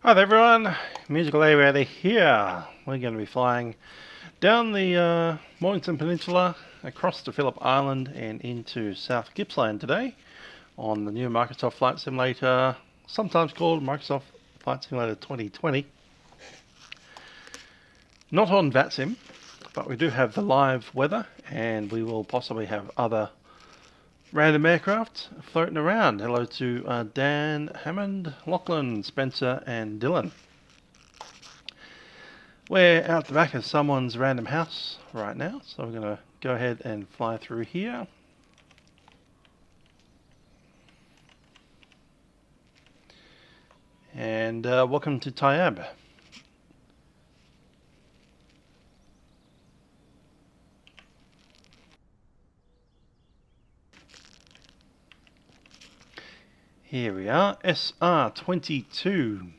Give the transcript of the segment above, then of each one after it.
Hi there everyone, Musical Aviator here. We're going to be flying down the Mornington Peninsula, across to Phillip Island and into South Gippsland today on the new Microsoft Flight Simulator, sometimes called Microsoft Flight Simulator 2020. Not on Vatsim, but we do have the live weather and we will possibly have other random aircraft floating around. Hello to Dan, Hammond, Lachlan, Spencer and Dylan. We're out the back of someone's random house right now, so we're going to go ahead and fly through here. And welcome to Tyabb. Here we are, SR-22.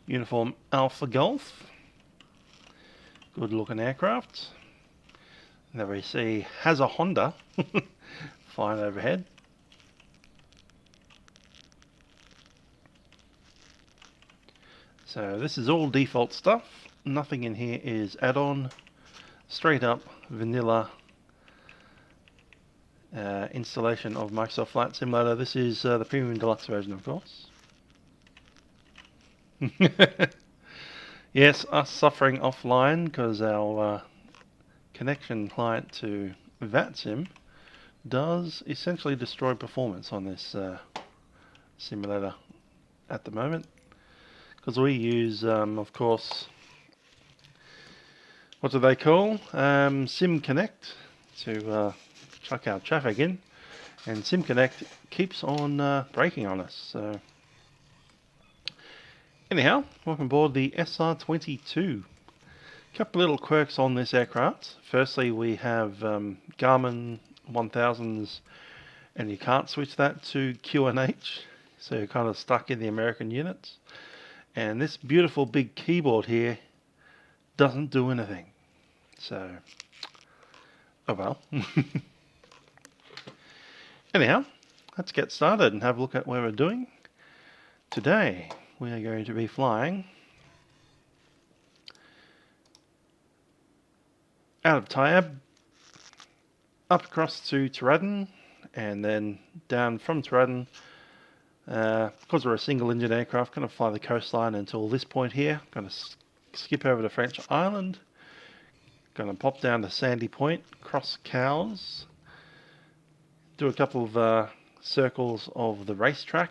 Uniform Alpha Golf. Good looking aircraft. There we see has a Honda flying overhead. So this is all default stuff. Nothing in here is add-on. Straight up vanilla installation of Microsoft Flight Simulator. This is the premium deluxe version, of course. Yes, us suffering offline because our connection client to Vatsim does essentially destroy performance on this simulator at the moment, because we use, of course, what do they call? SimConnect to chuck our traffic in, and SimConnect keeps on breaking on us. So anyhow, welcome aboard the SR-22. Couple little quirks on this aircraft. Firstly, we have Garmin 1000s, and you can't switch that to QNH, so you're kind of stuck in the American units. And this beautiful big keyboard here doesn't do anything. So, oh well. Anyhow, let's get started and have a look at what we're doing. Today, we are going to be flying out of Tyabb, up across to Tooradin, and then down from Tooradin. Because we're a single engine aircraft, going to fly the coastline until this point here. Going to skip over to French Island. Going to pop down to Sandy Point, cross Cowes, do a couple of circles of the racetrack,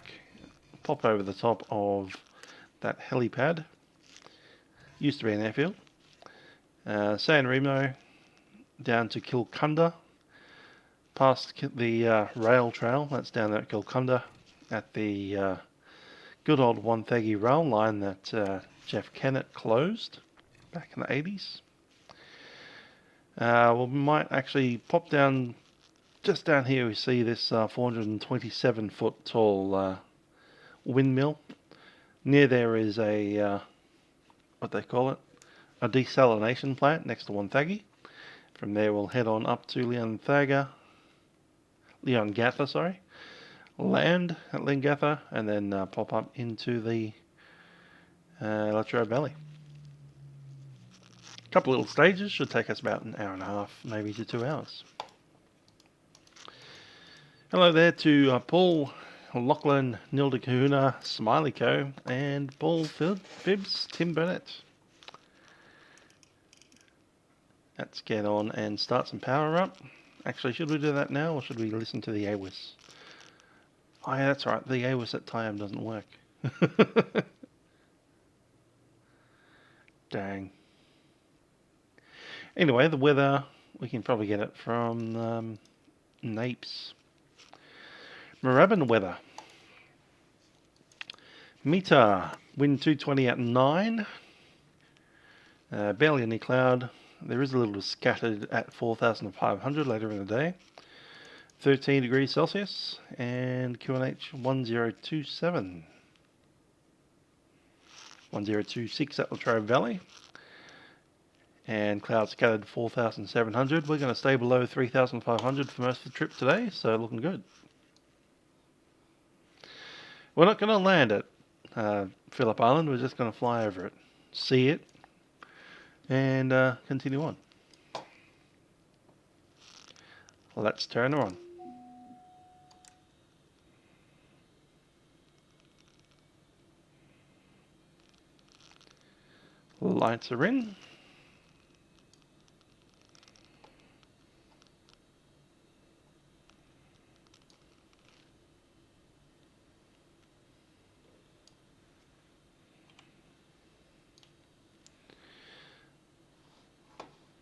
pop over the top of that helipad. Used to be an airfield. San Remo down to Kilcunda, past the rail trail. That's down at Kilcunda at the good old Wonthaggi rail line that Jeff Kennett closed back in the 80s. We might actually pop down, just down here we see this 427 foot tall windmill. Near there is a, what they call it, a desalination plant next to Wonthaggi. From there we'll head on up to Leongatha, land at Leongatha, and then pop up into the Latrobe Valley. A couple little stages, should take us about an hour and a half, maybe to 2 hours. Hello there to Paul, Lachlan, Nilda Kahuna, Smiley Co, and Paul Phibbs, Tim Burnett. Let's get on and start some power up. Actually, should we do that now, or should we listen to the AWIS? Oh yeah, that's right, the AWIS at Tyabb doesn't work. Dang. Anyway, the weather, we can probably get it from Napes. Moorabbin weather. Meter, wind 220 at 9. Barely any cloud. There is a little scattered at 4,500 later in the day. 13 degrees Celsius and QNH 1027. 1026 at Latrobe Valley. And clouds scattered 4,700. We're going to stay below 3,500 for most of the trip today, so looking good. We're not going to land at Phillip Island, we're just going to fly over it, see it, and continue on. Let's turn her on. Lights are in.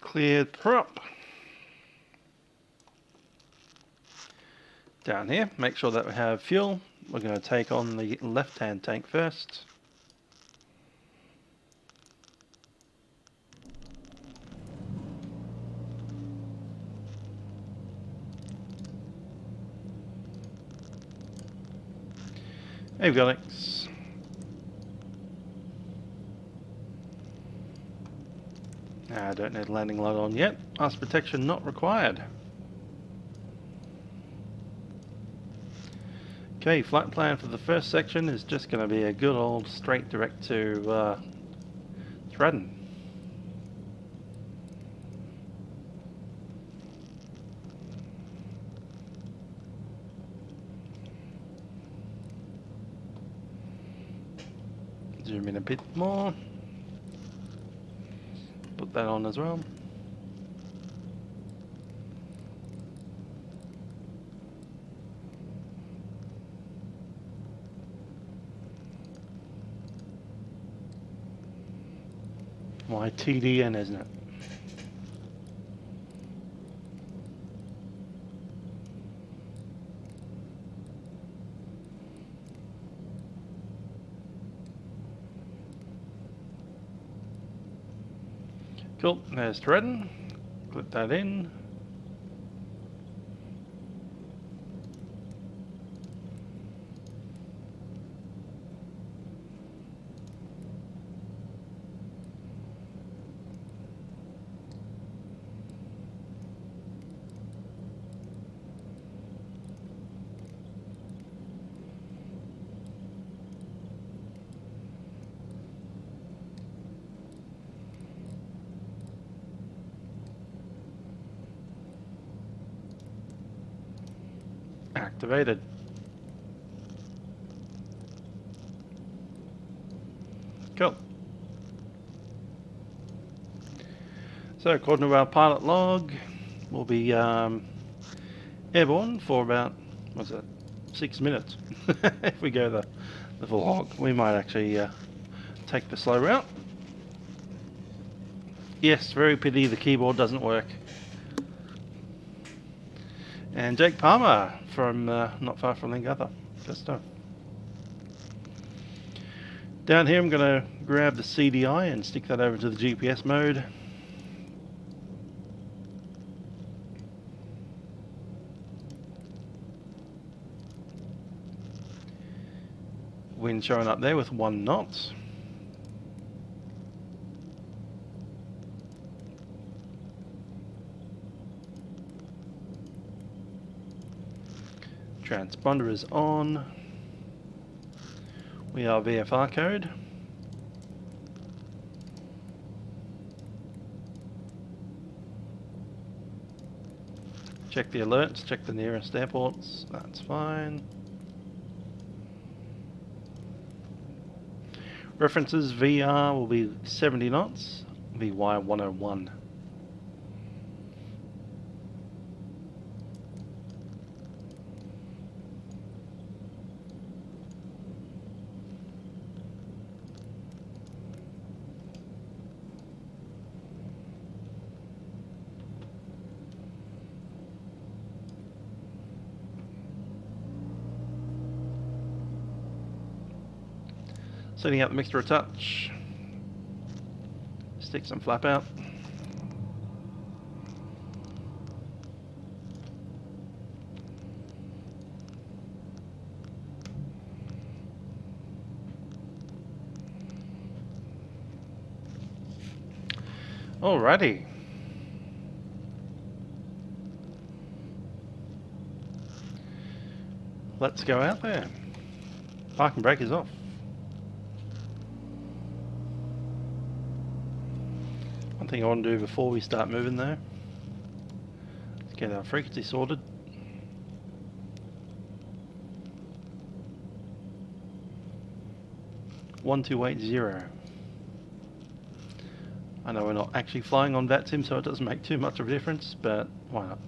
Cleared prop. Down here, make sure that we have fuel. We're going to take on the left-hand tank first. Avionics. I don't need landing light on yet. Ice protection not required. Okay, flight plan for the first section is just going to be a good old straight direct to Tooradin. Zoom in a bit more. Put that on as well. My TDN, isn't it? Cool, there's Tooradin. Clip that in. Activated. Cool. So according to our pilot log, we'll be airborne for about, what's it, 6 minutes. If we go the full hog, we might actually take the slow route. Yes, very pity the keyboard doesn't work. And Jake Palmer from not far from Leongatha. Just stuff. Down here I'm going to grab the CDI and stick that over to the GPS mode. Wind showing up there with 1 knot. Transponder is on. We are VFR code. Check the alerts, check the nearest airports, that's fine. References VR will be 70 knots, VY 101. Setting up the mixture a touch. Stick some flap out. Alrighty. Let's go out there. Parking brake is off. One thing I want to do before we start moving though, is get our frequency sorted. (1280). I know we're not actually flying on Vatsim, so it doesn't make too much of a difference, but why not?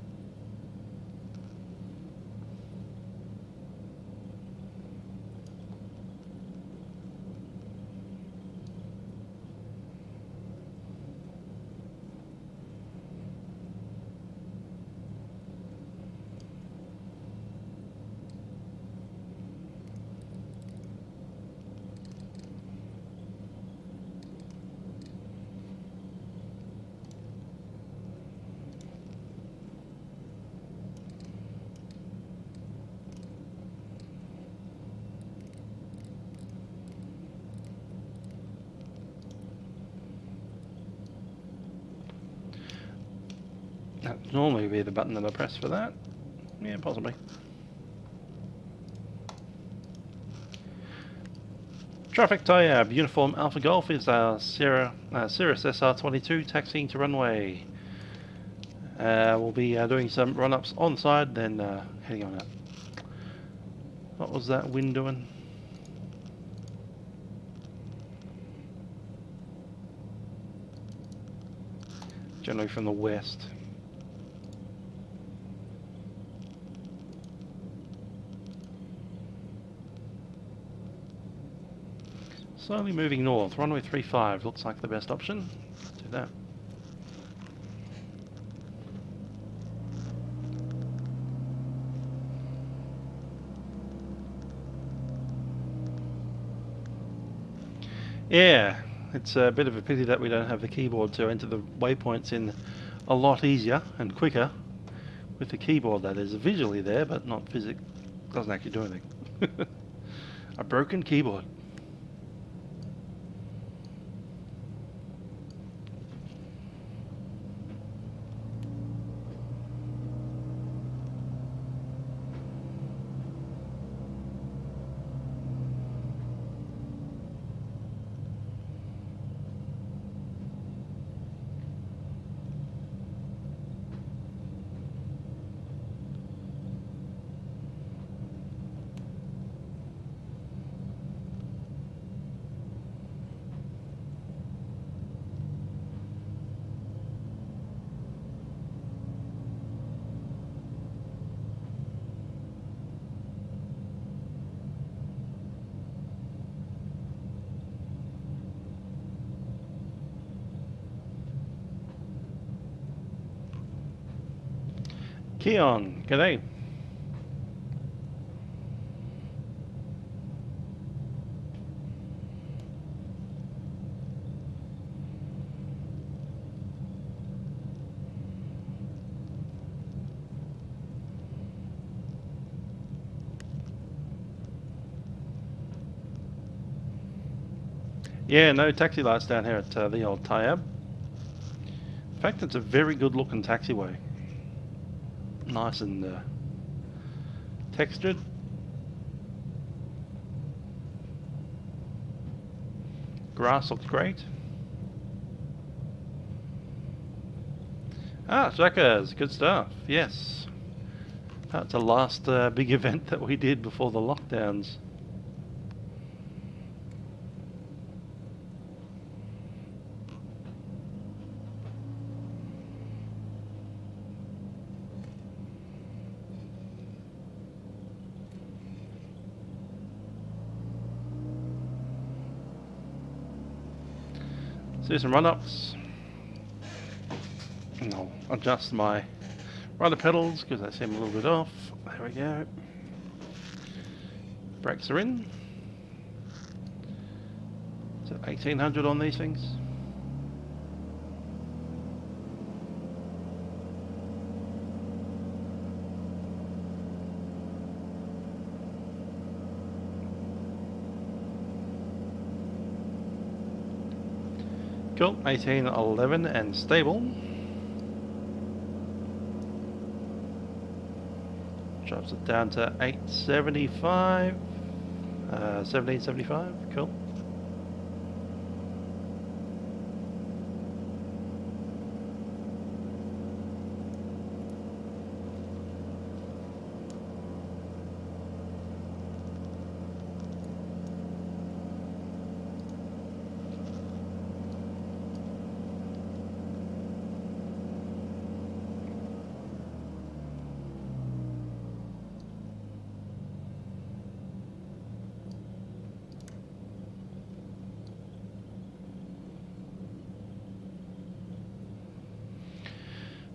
That would normally be the button that I press for that. Yeah, possibly. Traffic Tyabb, Uniform Alpha Golf is our Cirrus SR-22 taxiing to runway. We'll be doing some run-ups on the side, then heading on out. What was that wind doing? Generally from the west. Slowly moving north, runway 35 looks like the best option. Let's do that. Yeah, it's a bit of a pity that we don't have the keyboard to enter the waypoints in a lot easier and quicker with the keyboard. That is visually there, but not physically. Doesn't actually do anything. A broken keyboard. Keon, g'day. Yeah, no taxi lights down here at the old Tyabb. In fact, it's a very good looking taxiway. Nice and textured. Grass looks great. Ah, Jackers, good stuff. Yes, that's the last big event that we did before the lockdowns. Do some run-ups, and I'll adjust my rudder pedals because they seem a little bit off. There we go. Brakes are in. Is it 1800 on these things? Cool, 1811 and stable. Drops it down to 875. 1775, cool.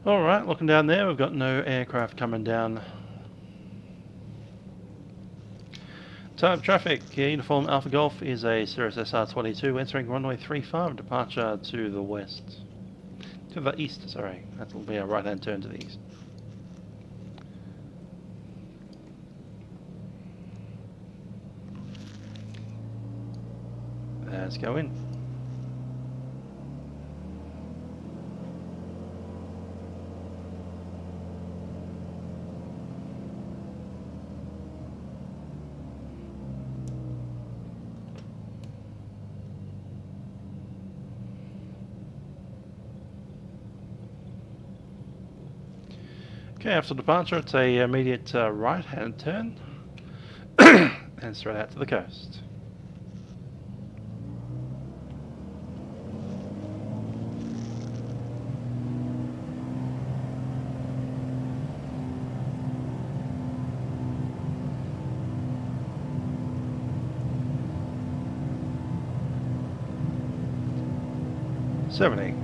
Alright, looking down there, we've got no aircraft coming down. Tyabb traffic, Uniform Alpha Golf is a Cirrus SR-22 entering runway 35, departure to the west. To the east, sorry. That'll be a right-hand turn to the east. Let's go in. Okay, after departure, it's a immediate right-hand turn and straight out to the coast. '70.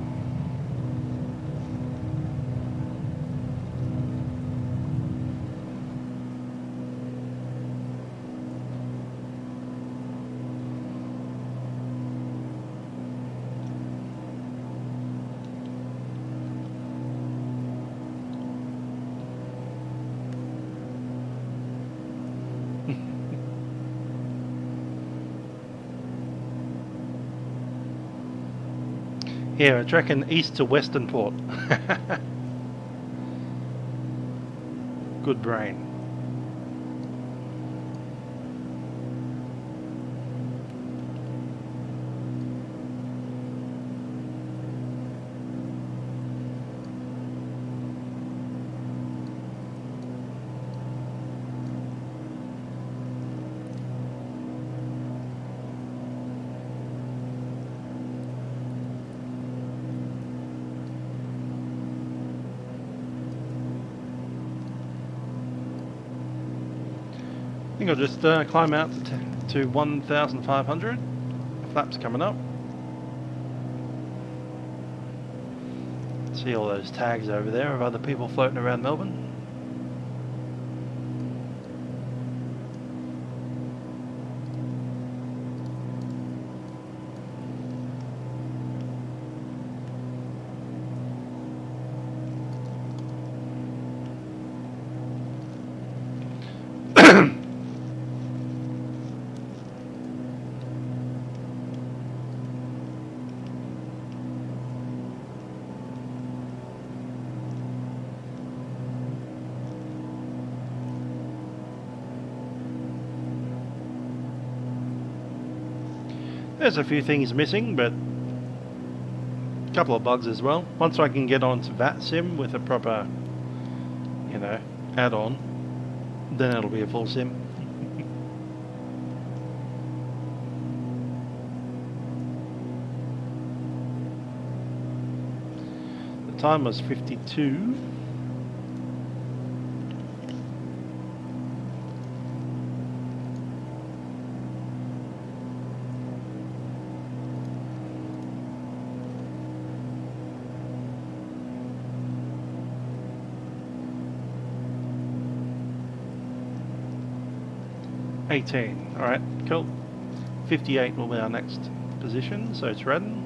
Yeah, I reckon east to western port. Good brain. I think I'll just climb out to 1,500. Flaps coming up. See all those tags over there of other people floating around Melbourne. There's a few things missing, but a couple of bugs as well. Once I can get onto Vatsim with a proper, you know, add-on, then it'll be a full sim. The time was 52. Alright, cool. 58 will be our next position, so Tooradin.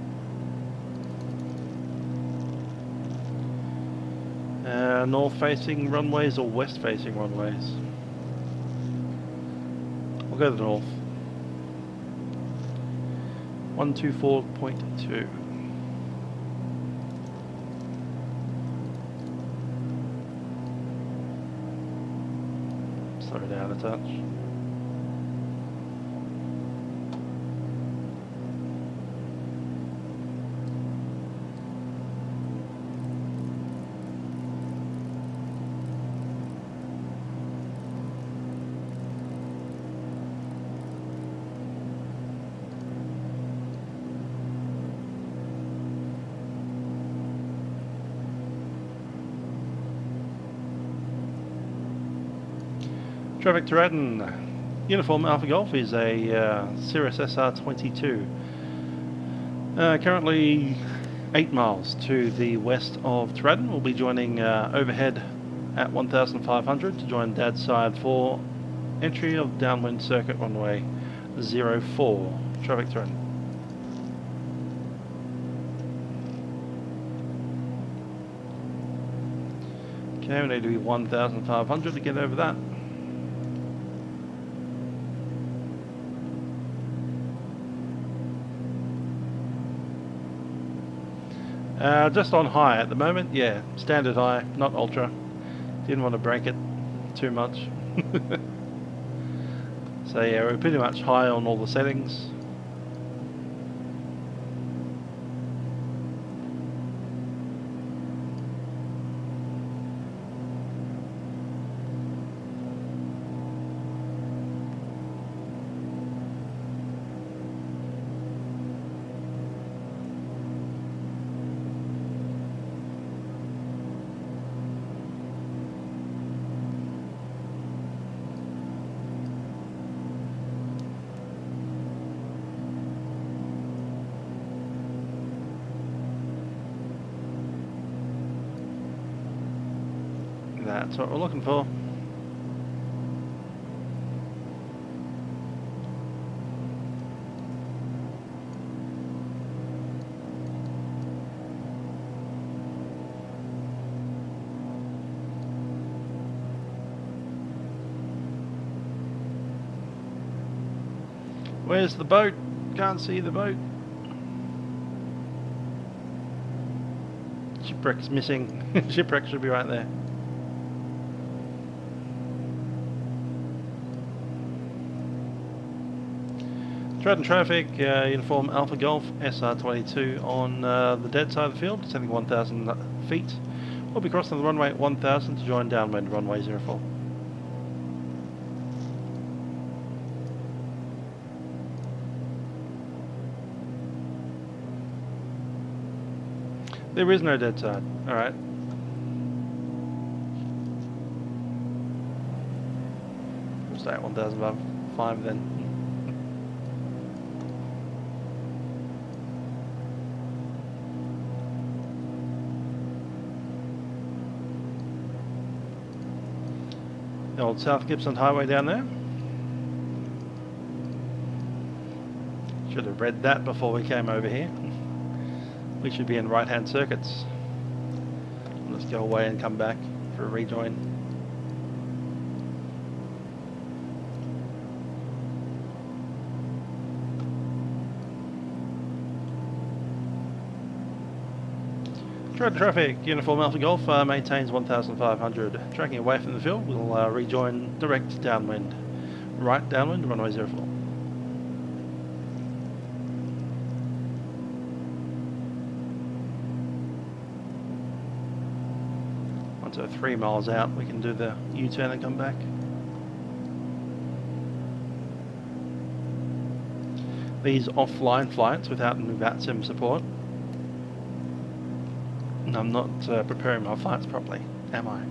North facing runways or west facing runways? We'll go to the north. 124.2. Slow down a touch. Traffic Tooradin, Uniform Alpha Golf is a Cirrus SR-22. Currently 8 miles to the west of Tooradin. We'll be joining overhead at 1,500 to join Dad's side for entry of downwind circuit runway 04. Traffic Tooradin. Okay, we need to be 1,500 to get over that. Just on high at the moment, yeah, standard high, not ultra. Didn't want to break it too much. So yeah, we're pretty much high on all the settings. That's what we're looking for. Where's the boat? Can't see the boat. Shipwreck's missing. Shipwreck should be right there. Tooradin traffic, Uniform Alpha Golf, SR-22 on the dead side of the field, descending 1,000 feet. We'll be crossing the runway at 1,000 to join downwind runway 04. There is no dead side, alright. We'll stay at 1,005 then. The old South Gippsland Highway down there. Should have read that before we came over here. We should be in right-hand circuits. Let's go away and come back for a rejoin. Tooradin traffic, Uniform Alpha Golf maintains 1,500. Tracking away from the field, we'll rejoin direct downwind. Right downwind, runway 04. Once we're 3 miles out, we can do the U-turn and come back. These offline flights without Vatsim support, I'm not preparing my flights properly, am I?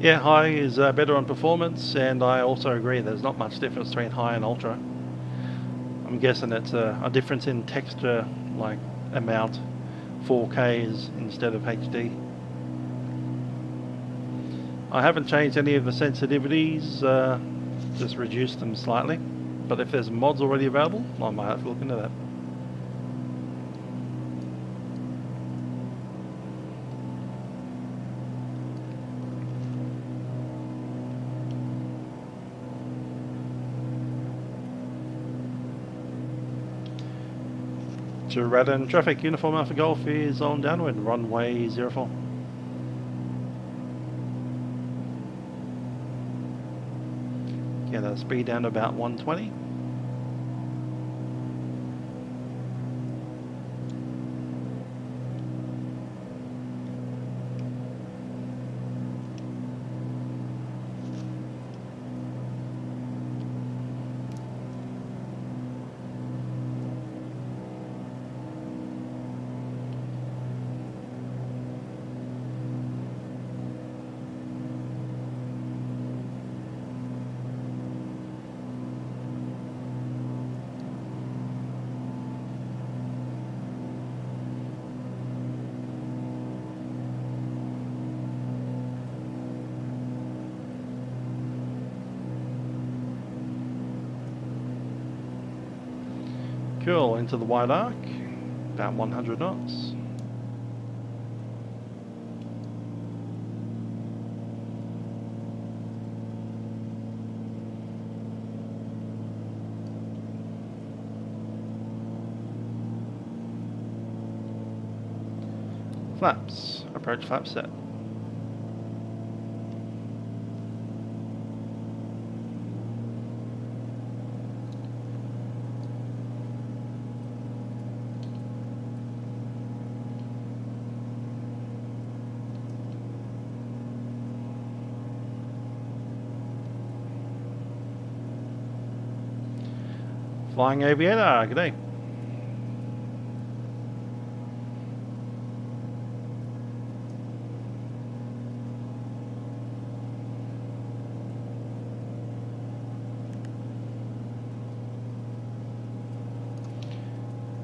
Yeah, high is better on performance, and I also agree there's not much difference between high and ultra. I'm guessing it's a difference in texture, like amount, 4Ks instead of HD. I haven't changed any of the sensitivities, just reduced them slightly. But if there's mods already available, I might have to look into that. Tooradin traffic, Uniform Alpha Golf is on downwind, runway 04. Get that speed down to about 120. Cool, into the wide arc, about 100 knots. Flaps, approach flap set. Flying Aviator, good day.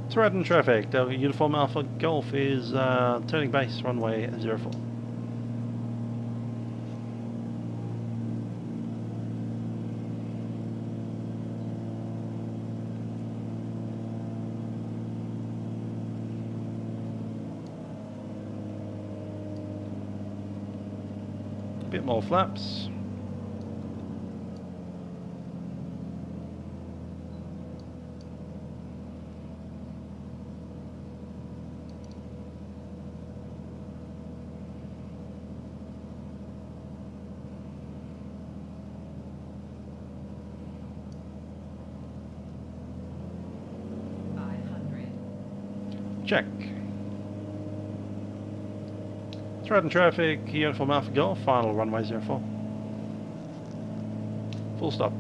Tooradin traffic, Uniform Alpha Golf is turning base, runway 04. Bit more flaps. Check. Tooradin traffic, Uniform Alpha Golf, final runway 04. Full stop.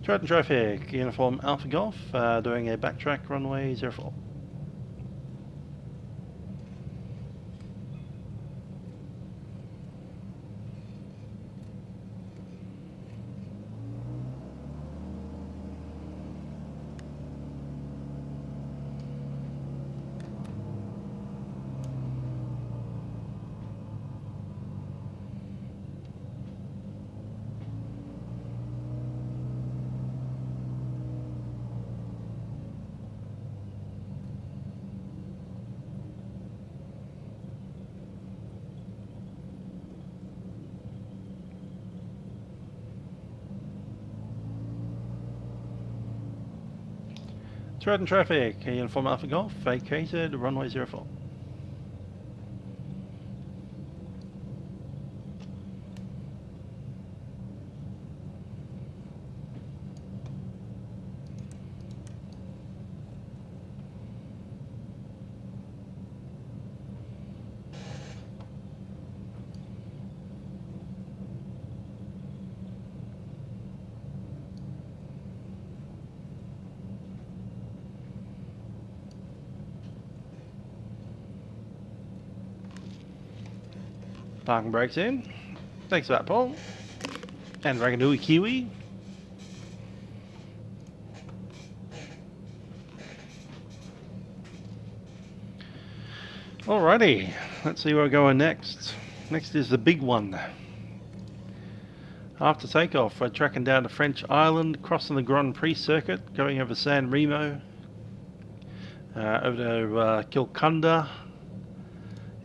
Tooradin traffic, Uniform Alpha Golf, doing a backtrack runway 04. Tooradin traffic, Uniform Alpha Golf, vacated, runway 04. Parking brakes in. Thanks for that, Paul. And Ranganui Kiwi. Alrighty, let's see where we're going next. Next is the big one. After takeoff, we're tracking down to French Island, crossing the Grand Prix circuit, going over San Remo, over to Kilcunda,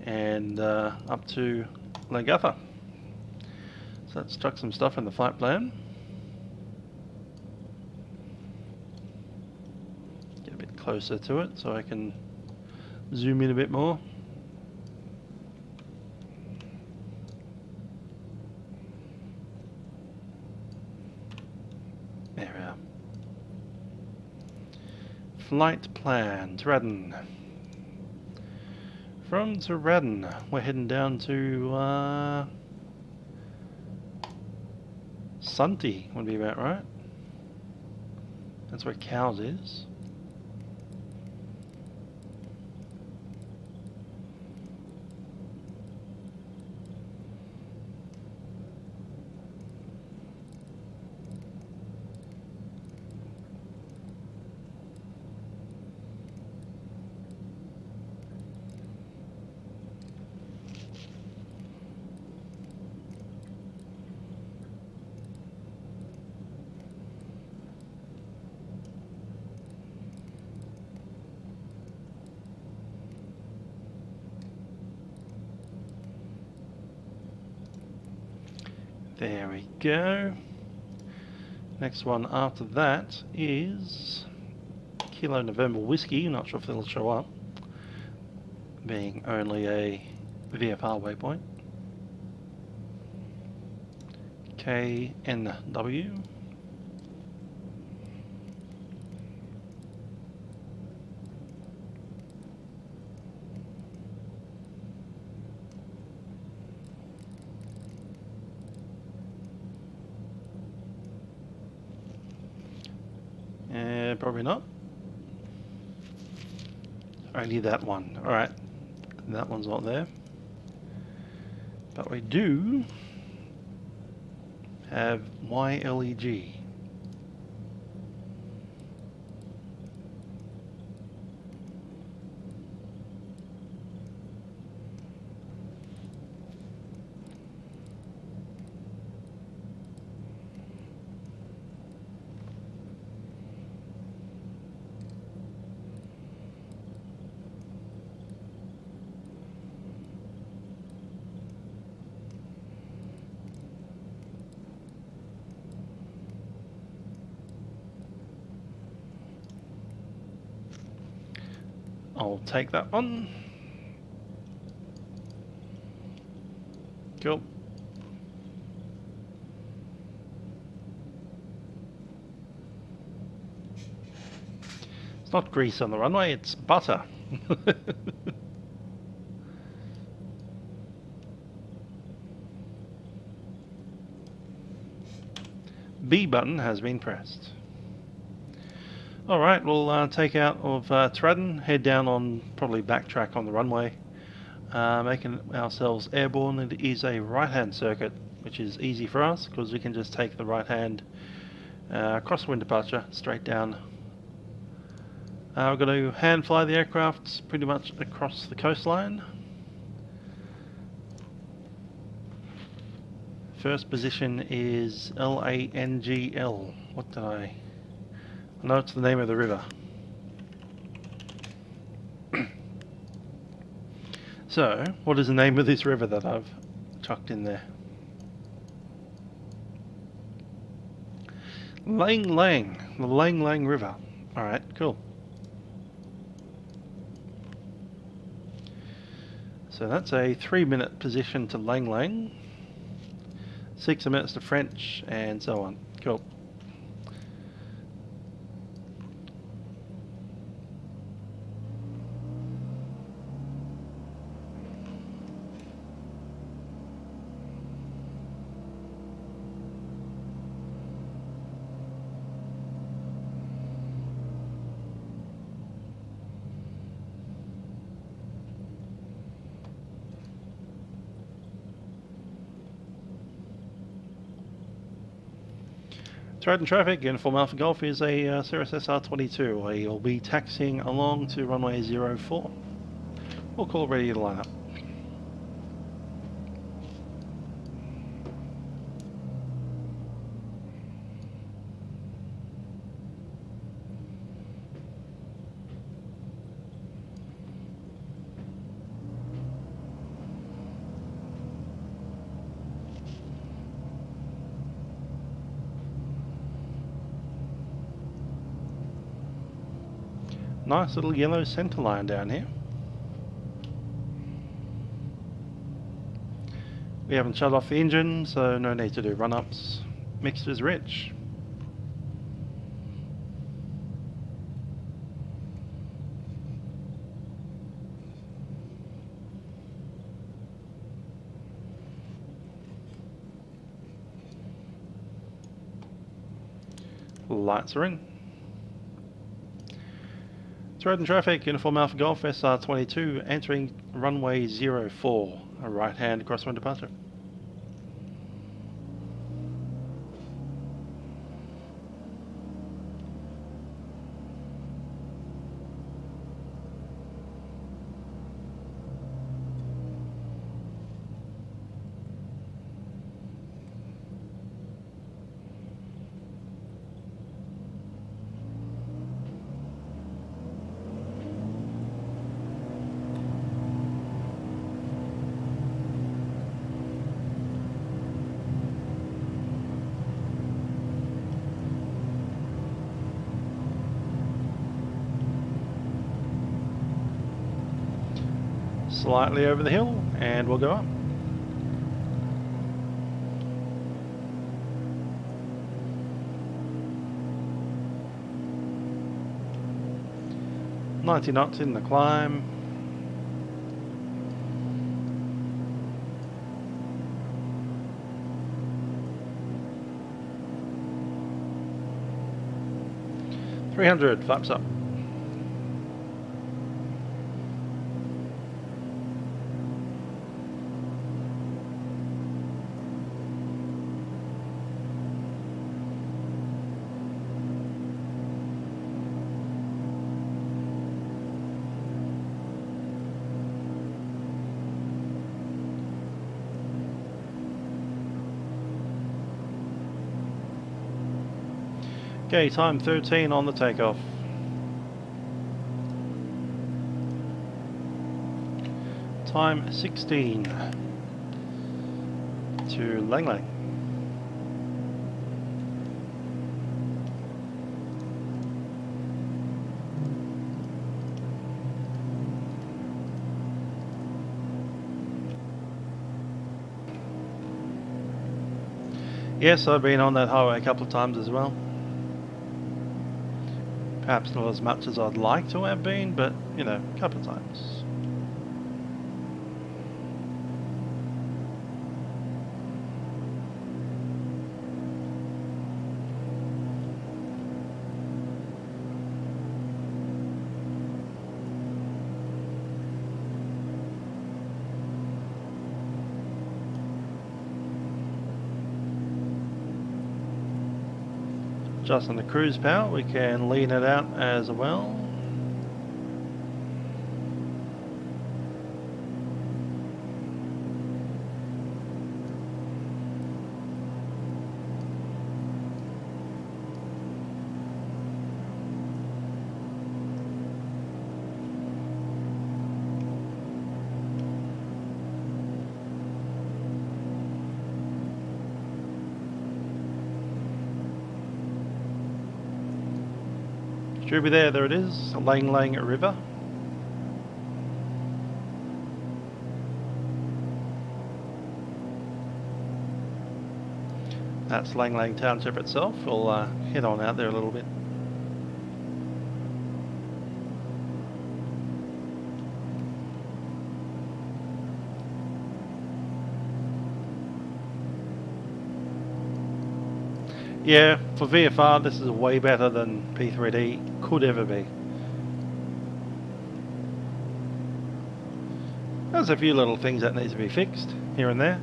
and up to Leongatha. So let's chuck some stuff in the flight plan. Get a bit closer to it so I can zoom in a bit more. flight plan, Tooradin. From Tooradin, we're heading down to Sunty, would be about right. That's where Cows is. There we go. Next one after that is Kilo November Whiskey. Not sure if it'll show up, being only a VFR waypoint. KNW. Probably not. Only that one. Alright. That one's not there. But we do have YLEG. I'll take that one. Cool. It's not grease on the runway, it's butter. B button has been pressed. Alright, we'll take out of Tooradin, head down on, probably backtrack on the runway, making ourselves airborne. It is a right-hand circuit, which is easy for us, because we can just take the right hand crosswind departure, straight down. We're going to hand fly the aircraft pretty much across the coastline. First position is LANGL. What did I know? It's the name of the river. So, what is the name of this river that I've chucked in there? Lang Lang, the Lang Lang River. Alright, cool. So that's a 3-minute position to Lang Lang, 6 minutes to French, and so on. Cool. Tooradin traffic, Uniform Alpha Golf is a Cirrus SR-22. We'll be taxiing along to runway 04. We'll call ready to line up. Nice little yellow centre line down here. We haven't shut off the engine, so no need to do run-ups. Mixture's rich. Lights are in. Tooradin traffic, Uniform Alpha Golf, SR-22, entering runway 04, a right-hand crosswind departure. Slightly over the hill, and we'll go up. "90 knots in the climb." "300, flaps up." Okay, time 13 on the takeoff. Time 16 to Lang Lang. Yes, I've been on that highway a couple of times as well. Perhaps not as much as I'd like to have been, but, you know, a couple of times. Just on the cruise power, we can lean it out as well. Should be there, there it is, Lang Lang River. That's Lang Lang Township itself. We'll head on out there a little bit. Yeah, for VFR this is way better than P3D could ever be. There's a few little things that need to be fixed here and there.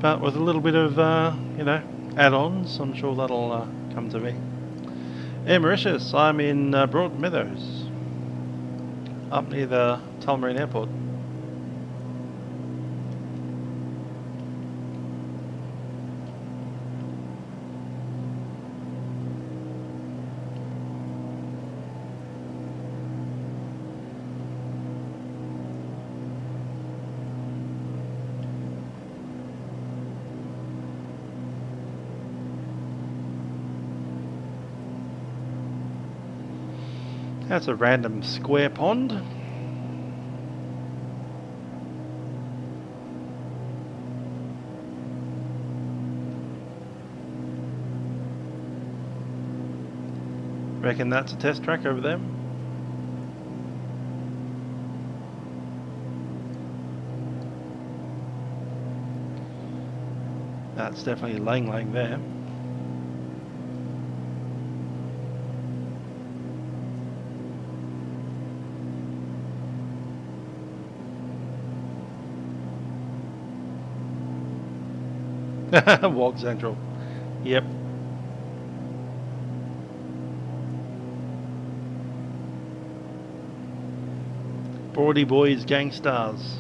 But with a little bit of, you know, add-ons, I'm sure that'll come to me. Air Mauritius, I'm in Broadmeadows, up near the Tullamarine Airport. That's a random square pond. Reckon that's a test track over there. That's definitely Lang there. Wog Central. Yep. Broady boys, gangsters.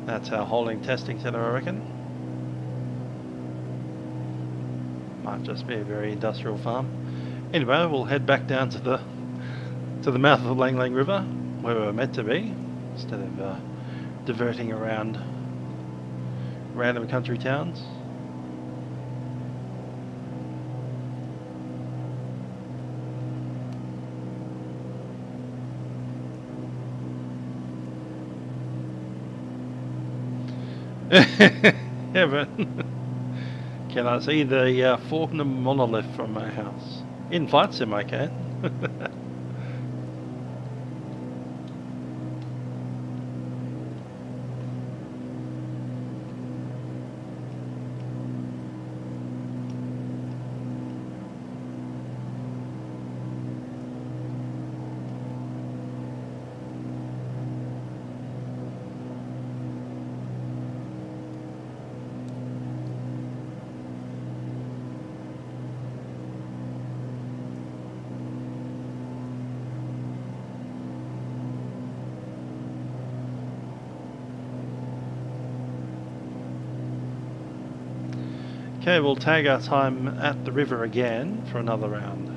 That's our holding testing center, I reckon. Might just be a very industrial farm. Anyway, we'll head back down to the mouth of the Lang River, where we were meant to be, instead of diverting around random country towns. Yeah, but can I see the Faulkner monolith from my house? In flight sim I can. Okay, we'll tag our time at the river again for another round.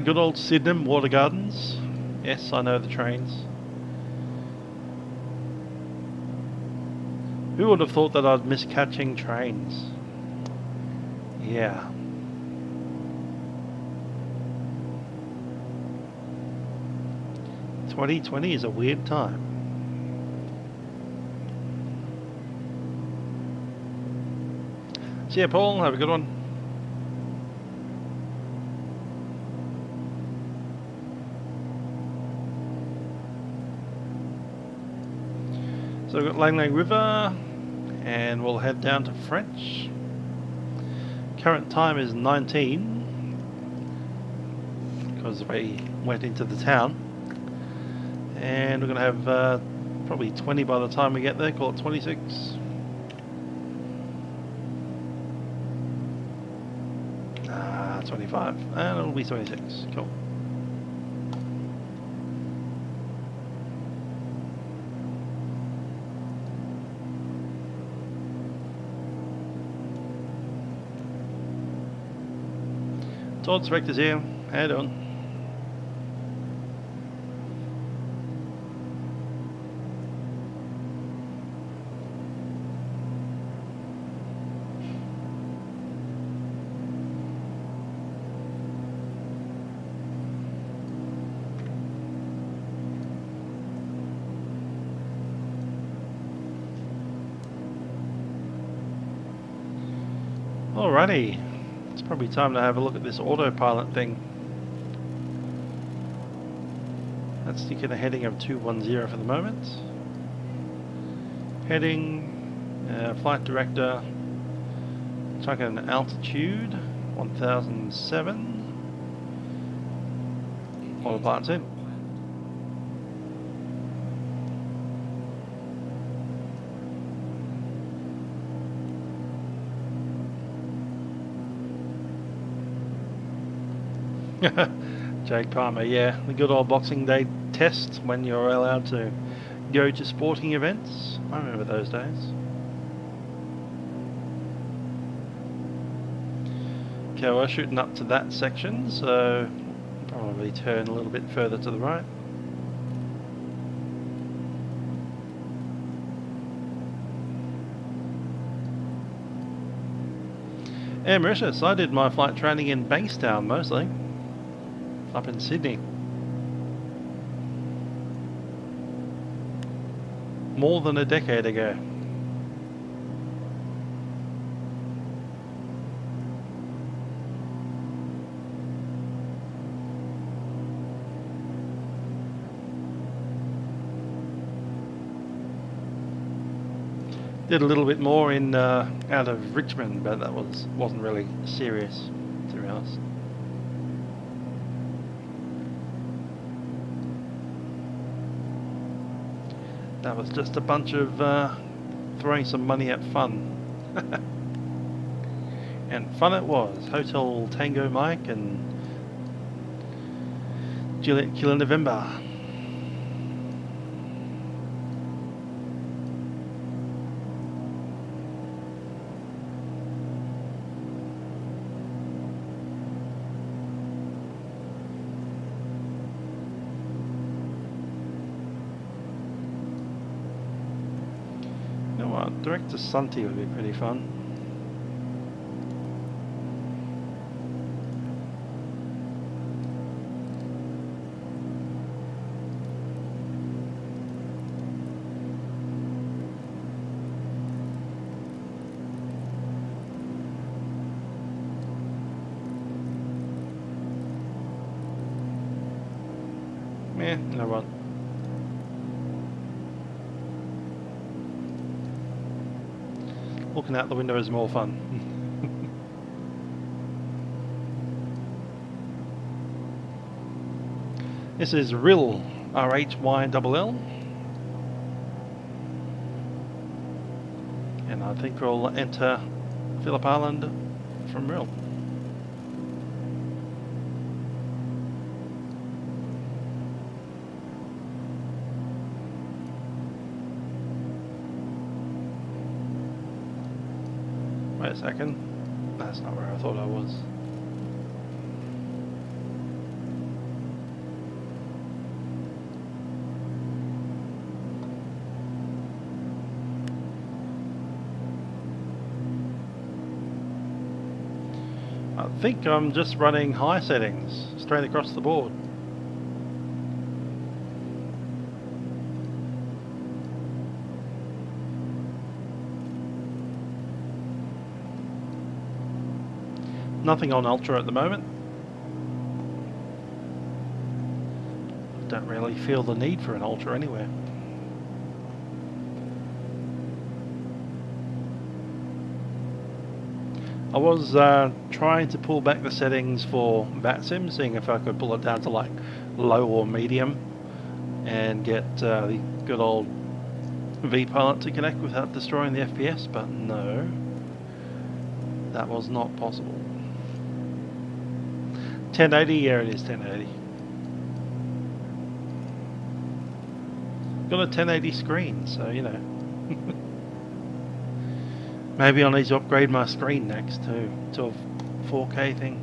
Good old Sydenham Water Gardens. Yes, I know the trains. Who would have thought that I'd miss catching trains? Yeah. "2020 is a weird time." See ya, Paul. Have a good one. So we've got Lang River, and we'll head down to French. Current time is 19, because we went into the town. And we're going to have probably 20 by the time we get there, call it 26. 25, and it'll be 26, cool. Todd Spector's here, how you doing? Alrighty, it's probably time to have a look at this autopilot thing. Let's stick in a heading of 210 for the moment. Heading, flight director, chuck an altitude, 1007. Autopilot's in. Jake Palmer, yeah, the good old Boxing Day test when you're allowed to go to sporting events. I remember those days. Okay, we're shooting up to that section, so probably turn a little bit further to the right. Yeah, Mauritius, I did my flight training in Bankstown mostly, up in Sydney. more than a decade ago. Did a little bit more in out of Richmond, but that wasn't really serious, to be honest. That was just a bunch of throwing some money at fun. And fun it was. Hotel Tango Mike and Juliet Killer November. Direct to Sunty would be pretty fun. Yeah, no one. Looking out the window is more fun. This is Rill, RHYLL. And I think we'll enter Phillip Island from Rill. Wait a second, that's not where I thought I was. I think I'm just running high settings straight across the board. Nothing on Ultra at the moment. Don't really feel the need for an Ultra anywhere. I was trying to pull back the settings for Vatsim, seeing if I could pull it down to like low or medium and get the good old vpilot to connect without destroying the FPS, but no, that was not possible. 1080, yeah, it is 1080. Got a 1080 screen, so you know. Maybe I'll need to upgrade my screen next to a 4K thing.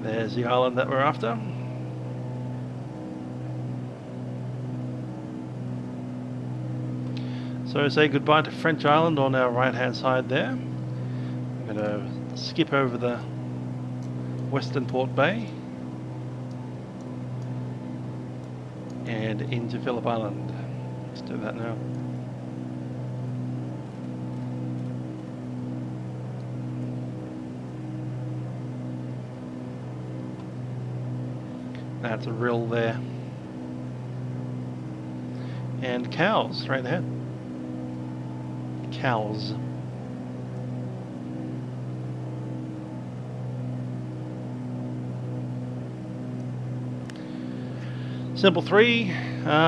There's the island that we're after. So say goodbye to French Island on our right hand side there. I'm going to skip over the Western Port Bay and into Phillip Island. Let's do that now. That's a rill there. And cows straight ahead. Cows. Simple 3,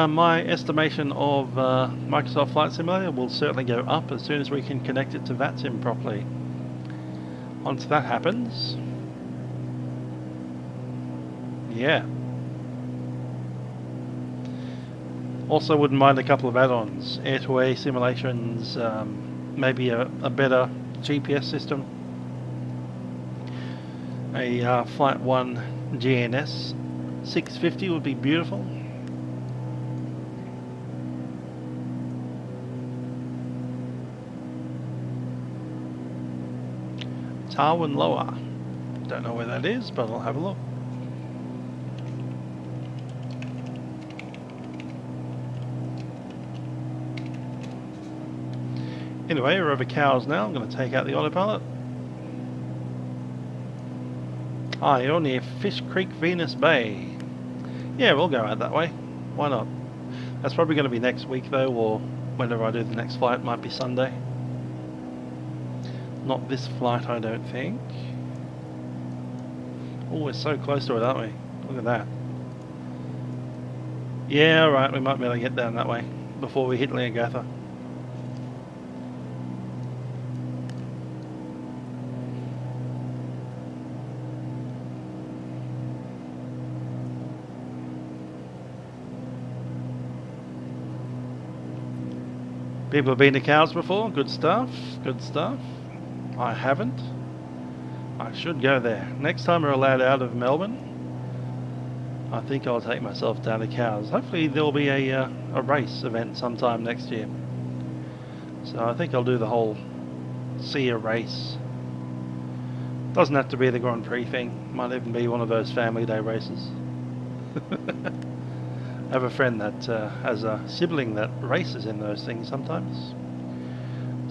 my estimation of Microsoft Flight Simulator will certainly go up as soon as we can connect it to Vatsim properly. Once that happens, yeah. Also wouldn't mind a couple of add-ons, air-to-air simulations, maybe a better GPS system, a Flight 1 GNS 650 would be beautiful. Tarwin Lower. Don't know where that is, but I'll have a look. Anyway, we're over Cows now. I'm going to take out the autopilot. Ah, you're near Fish Creek, Venus Bay. Yeah, we'll go out that way. Why not? That's probably going to be next week though, or whenever I do the next flight. Might be Sunday. Not this flight, I don't think. Oh, we're so close to it, aren't we? Look at that. Yeah, right, we might be able to get down that way before we hit Leongatha. People have been to Cows before, good stuff, good stuff. I haven't. I should go there. Next time we're allowed out of Melbourne, I think I'll take myself down to Cows. Hopefully there'll be a race event sometime next year. So I think I'll do the whole see a race. Doesn't have to be the Grand Prix thing. Might even be one of those family day races. I have a friend that has a sibling that races in those things sometimes.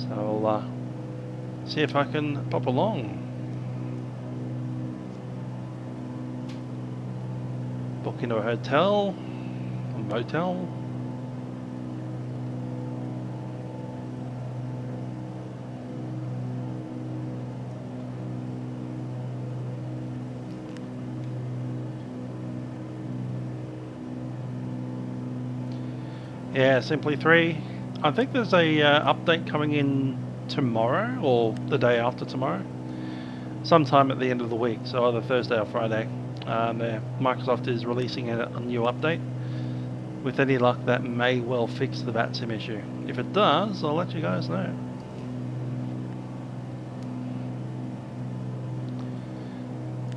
So I'll see if I can pop along. Book into a hotel, a motel. Yeah, Simply 3. I think there's a update coming in tomorrow or the day after tomorrow. Sometime at the end of the week, so either Thursday or Friday. Microsoft is releasing a new update. With any luck, that may well fix the Vatsim issue. If it does, I'll let you guys know.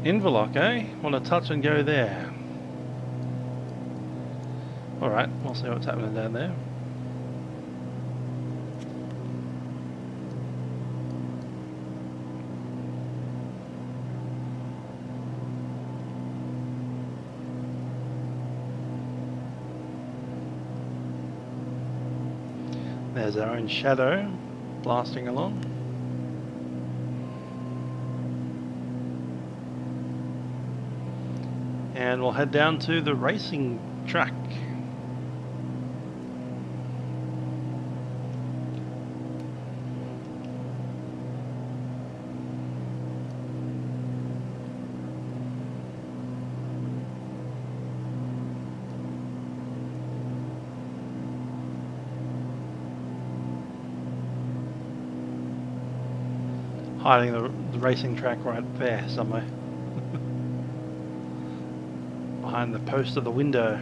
Inverloch, eh? Want to touch and go there. Alright, we'll see what's happening down there. There's our own shadow blasting along. And we'll head down to the racing track. Hiding the racing track right there somewhere. Behind the post of the window.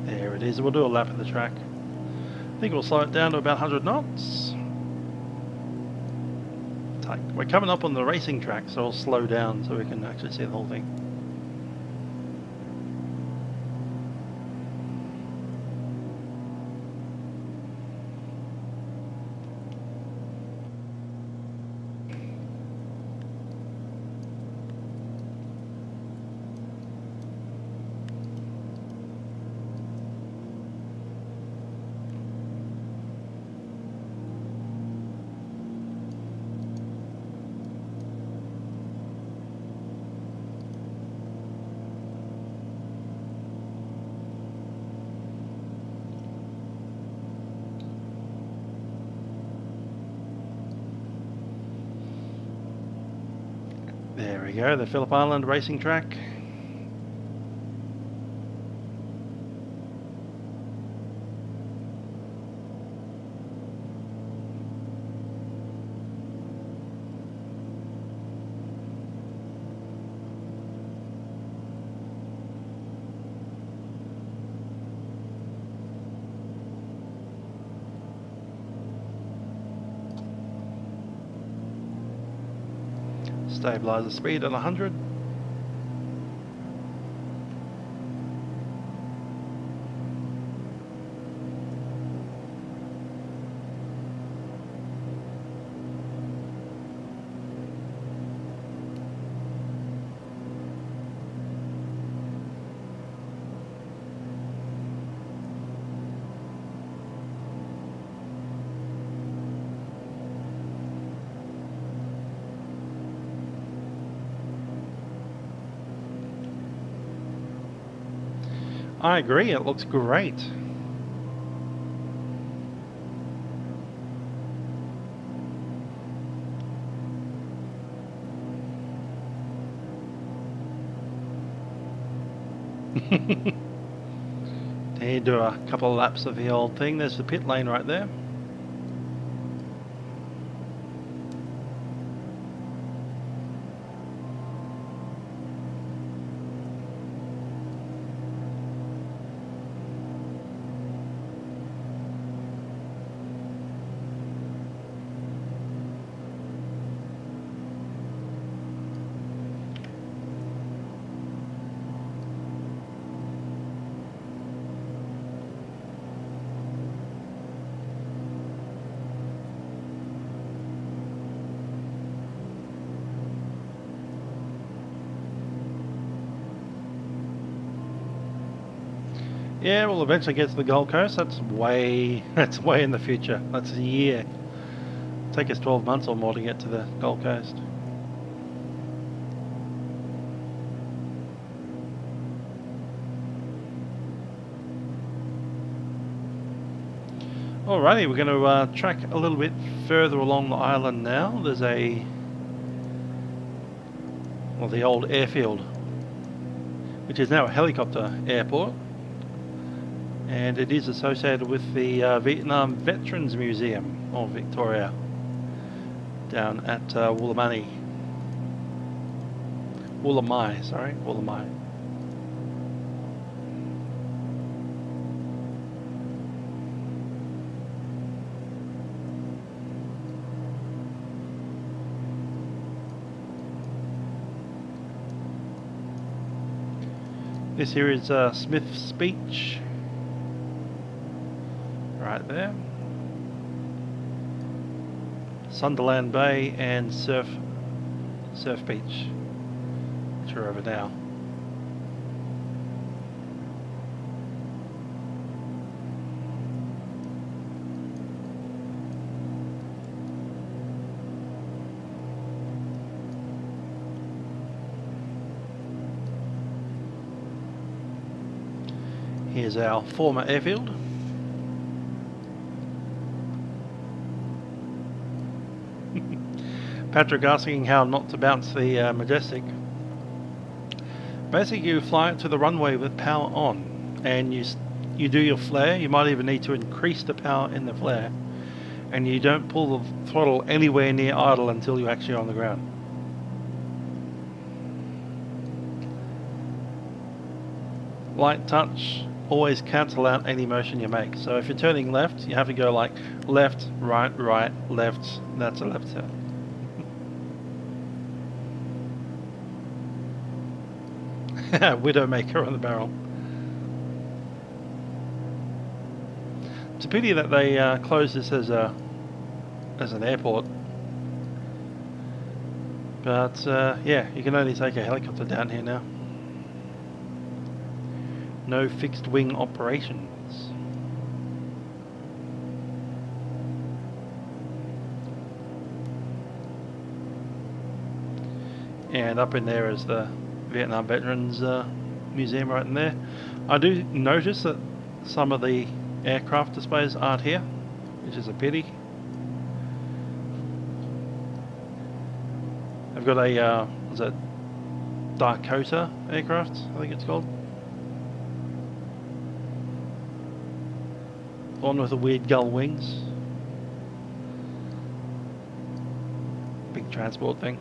There it is. We'll do a lap of the track. I think we'll slow it down to about 100 knots. We're coming up on the racing track, so we'll slow down so we can actually see the whole thing. There we go, the Phillip Island racing track. Stabilize the speed at 100. I agree, it looks great. There you do a couple of laps of the old thing. There's the pit lane right there. Yeah, we'll eventually get to the Gold Coast. That's way in the future. That's a year. It'll take us 12 months or more to get to the Gold Coast. Alrighty, we're going to track a little bit further along the island now. There's the old airfield, which is now a helicopter airport. And it is associated with the Vietnam Veterans Museum of Victoria down at Woolamai. This here is Smith's Beach. Right there. Sunderland Bay and Surf Beach, which are over now. Here's our former airfield. Patrick asking how not to bounce the Majestic. Basically, you fly it to the runway with power on, and you do your flare. You might even need to increase the power in the flare, and you don't pull the throttle anywhere near idle until you're actually on the ground. Light touch, always cancel out any motion you make. So if you're turning left, you have to go like left, right, right, left. That's a left turn. Widowmaker on the barrel. It's a pity that they closed this as an airport. But yeah, you can only take a helicopter down here now. No fixed wing operations. And up in there is the Vietnam Veterans Museum right in there. I do notice that some of the aircraft displays aren't here, which is a pity. I've got a what's that, Dakota aircraft, I think it's called. One with the weird gull wings. Big transport thing.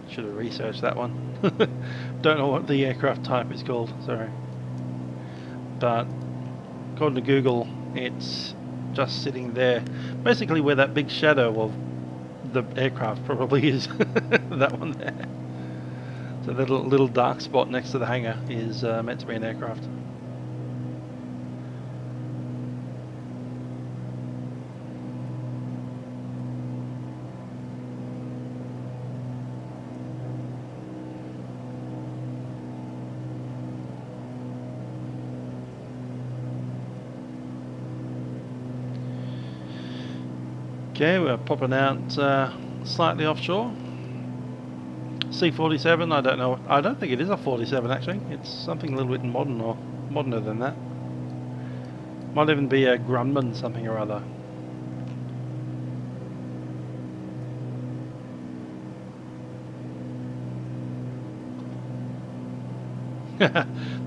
Should have researched that one. Don't know what the aircraft type is called, sorry. But according to Google, it's just sitting there, basically where that big shadow of the aircraft probably is. That one there. So the little dark spot next to the hangar is meant to be an aircraft. Okay, we're popping out slightly offshore. C-47, I don't know. I don't think it is a 47 actually. It's something a little bit modern or moderner than that. Might even be a Grumman something or other.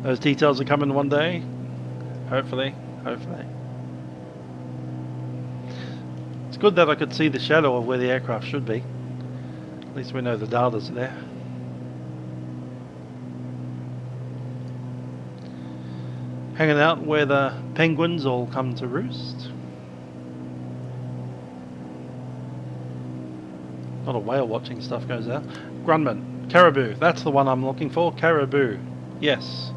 Those details are coming one day. Hopefully, hopefully. It's good that I could see the shadow of where the aircraft should be. At least we know the data's there. Hanging out where the penguins all come to roost. A lot of whale watching stuff goes out. Grumman, caribou, that's the one I'm looking for. Caribou, yes.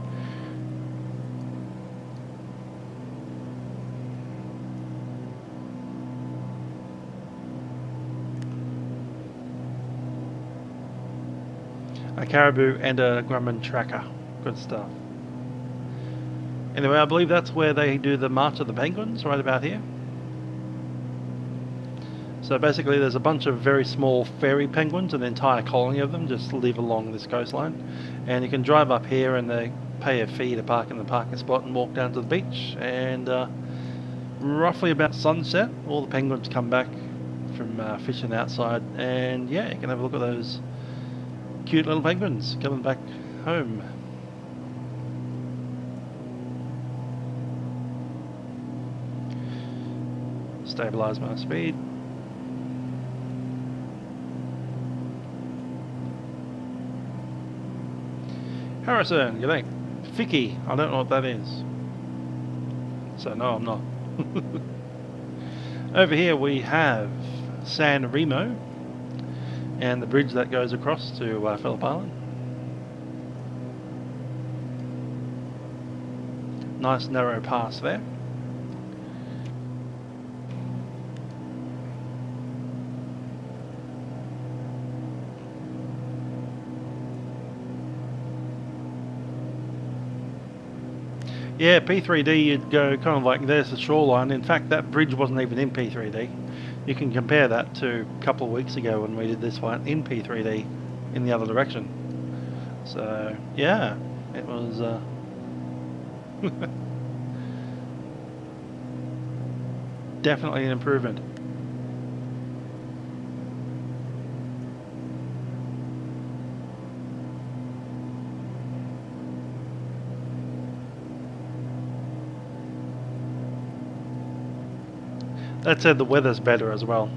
A caribou and a Grumman tracker. Good stuff. Anyway, I believe that's where they do the March of the Penguins, right about here. So basically there's a bunch of very small fairy penguins, an entire colony of them just live along this coastline. And you can drive up here and they pay a fee to park in the parking spot and walk down to the beach. And roughly about sunset, all the penguins come back from fishing outside. And yeah, you can have a look at those cute little penguins coming back home. Stabilize my speed. Harrison, g'day. Vicky, I don't know what that is. So no, I'm not. Over here we have San Remo and the bridge that goes across to Phillip Island. Nice narrow pass there. Yeah, P3D you'd go kind of like there's the shoreline. In fact, that bridge wasn't even in P3D. You can compare that to a couple of weeks ago when we did this one in P3D in the other direction. So yeah, it was definitely an improvement. That said, the weather's better as well.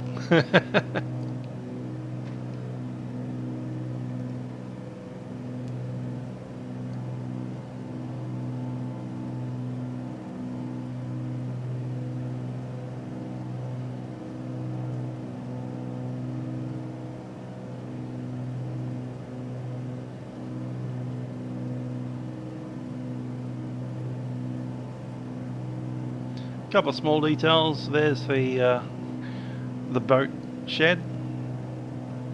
Couple of small details. There's the boat shed,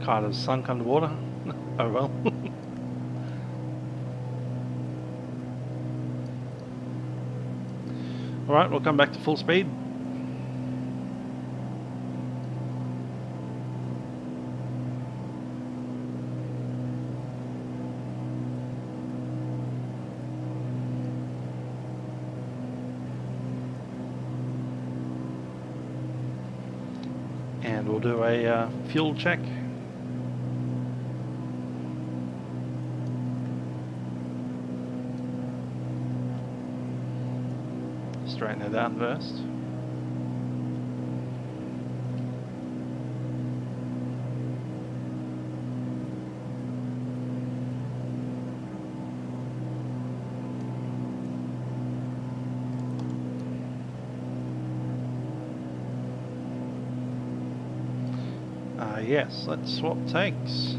kind of sunk underwater. Oh well. All right, we'll come back to full speed. And we'll do a fuel check. Straighten it out first. Yes, let's swap takes.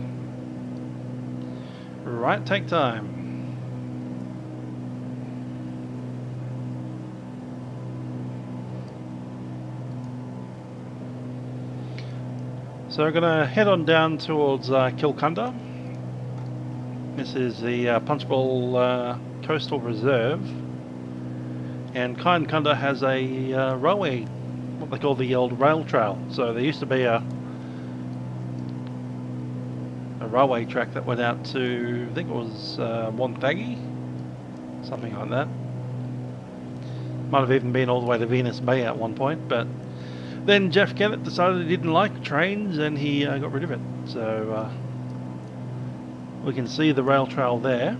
Right take time. So we're going to head on down towards Kilcunda. This is the Punchbowl Coastal Reserve. And Kilcunda has a railway, what they call the old rail trail. So there used to be a railway track that went out to, I think it was Wonthaggi, something like that. Might have even been all the way to Venus Bay at one point, but then Jeff Kennett decided he didn't like trains and he got rid of it. So we can see the rail trail there.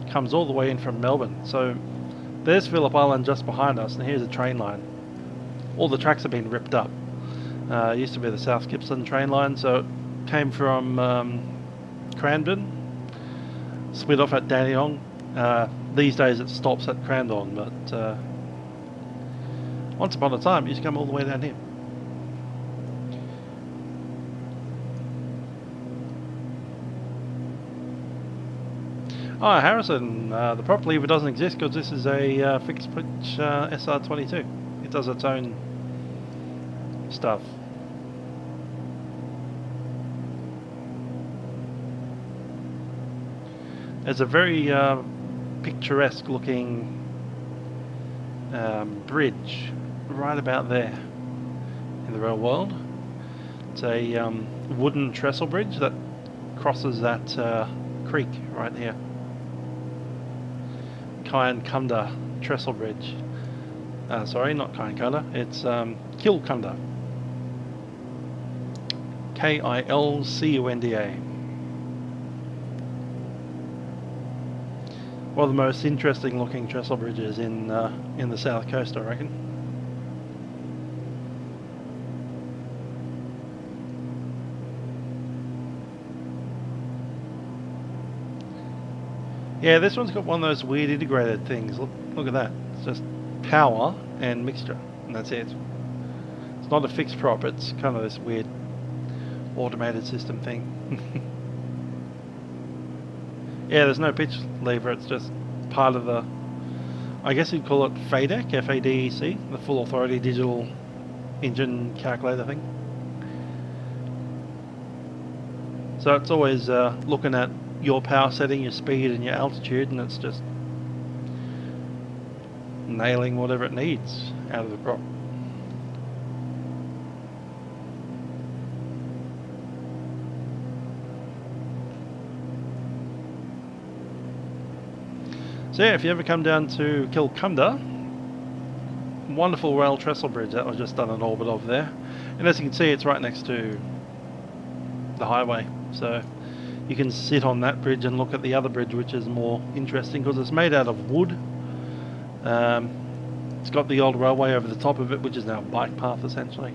Comes all the way in from Melbourne. So there's Phillip Island just behind us, and here's a train line. All the tracks have been ripped up. It used to be the South Gippsland train line, so it came from Cranbourne, split off at Dandenong. These days it stops at Crandon, but once upon a time it used to come all the way down here. Oh, Harrison, the prop lever doesn't exist because this is a fixed pitch SR-22. It does its own stuff. There's a very picturesque looking bridge right about there in the real world. It's a wooden trestle bridge that crosses that creek right here. Kilcunda trestle bridge. Sorry, not Kilcunda, it's Kilcunda. Kilcunda. One of the most interesting looking trestle bridges in the south coast, I reckon. Yeah, this one's got one of those weird integrated things. Look at that. It's just power and mixture, and that's it. It's not a fixed prop, it's kind of this weird automated system thing. Yeah, there's no pitch lever, it's just part of the, I guess you'd call it FADEC, F-A-D-E-C, the full authority digital engine calculator thing. So it's always looking at your power setting, your speed and your altitude, and it's just nailing whatever it needs out of the prop. So yeah, if you ever come down to Kilcunda, wonderful rail trestle bridge that was just done an orbit of there, and as you can see it's right next to the highway, so you can sit on that bridge and look at the other bridge, which is more interesting because it's made out of wood. It's got the old railway over the top of it, which is now a bike path essentially.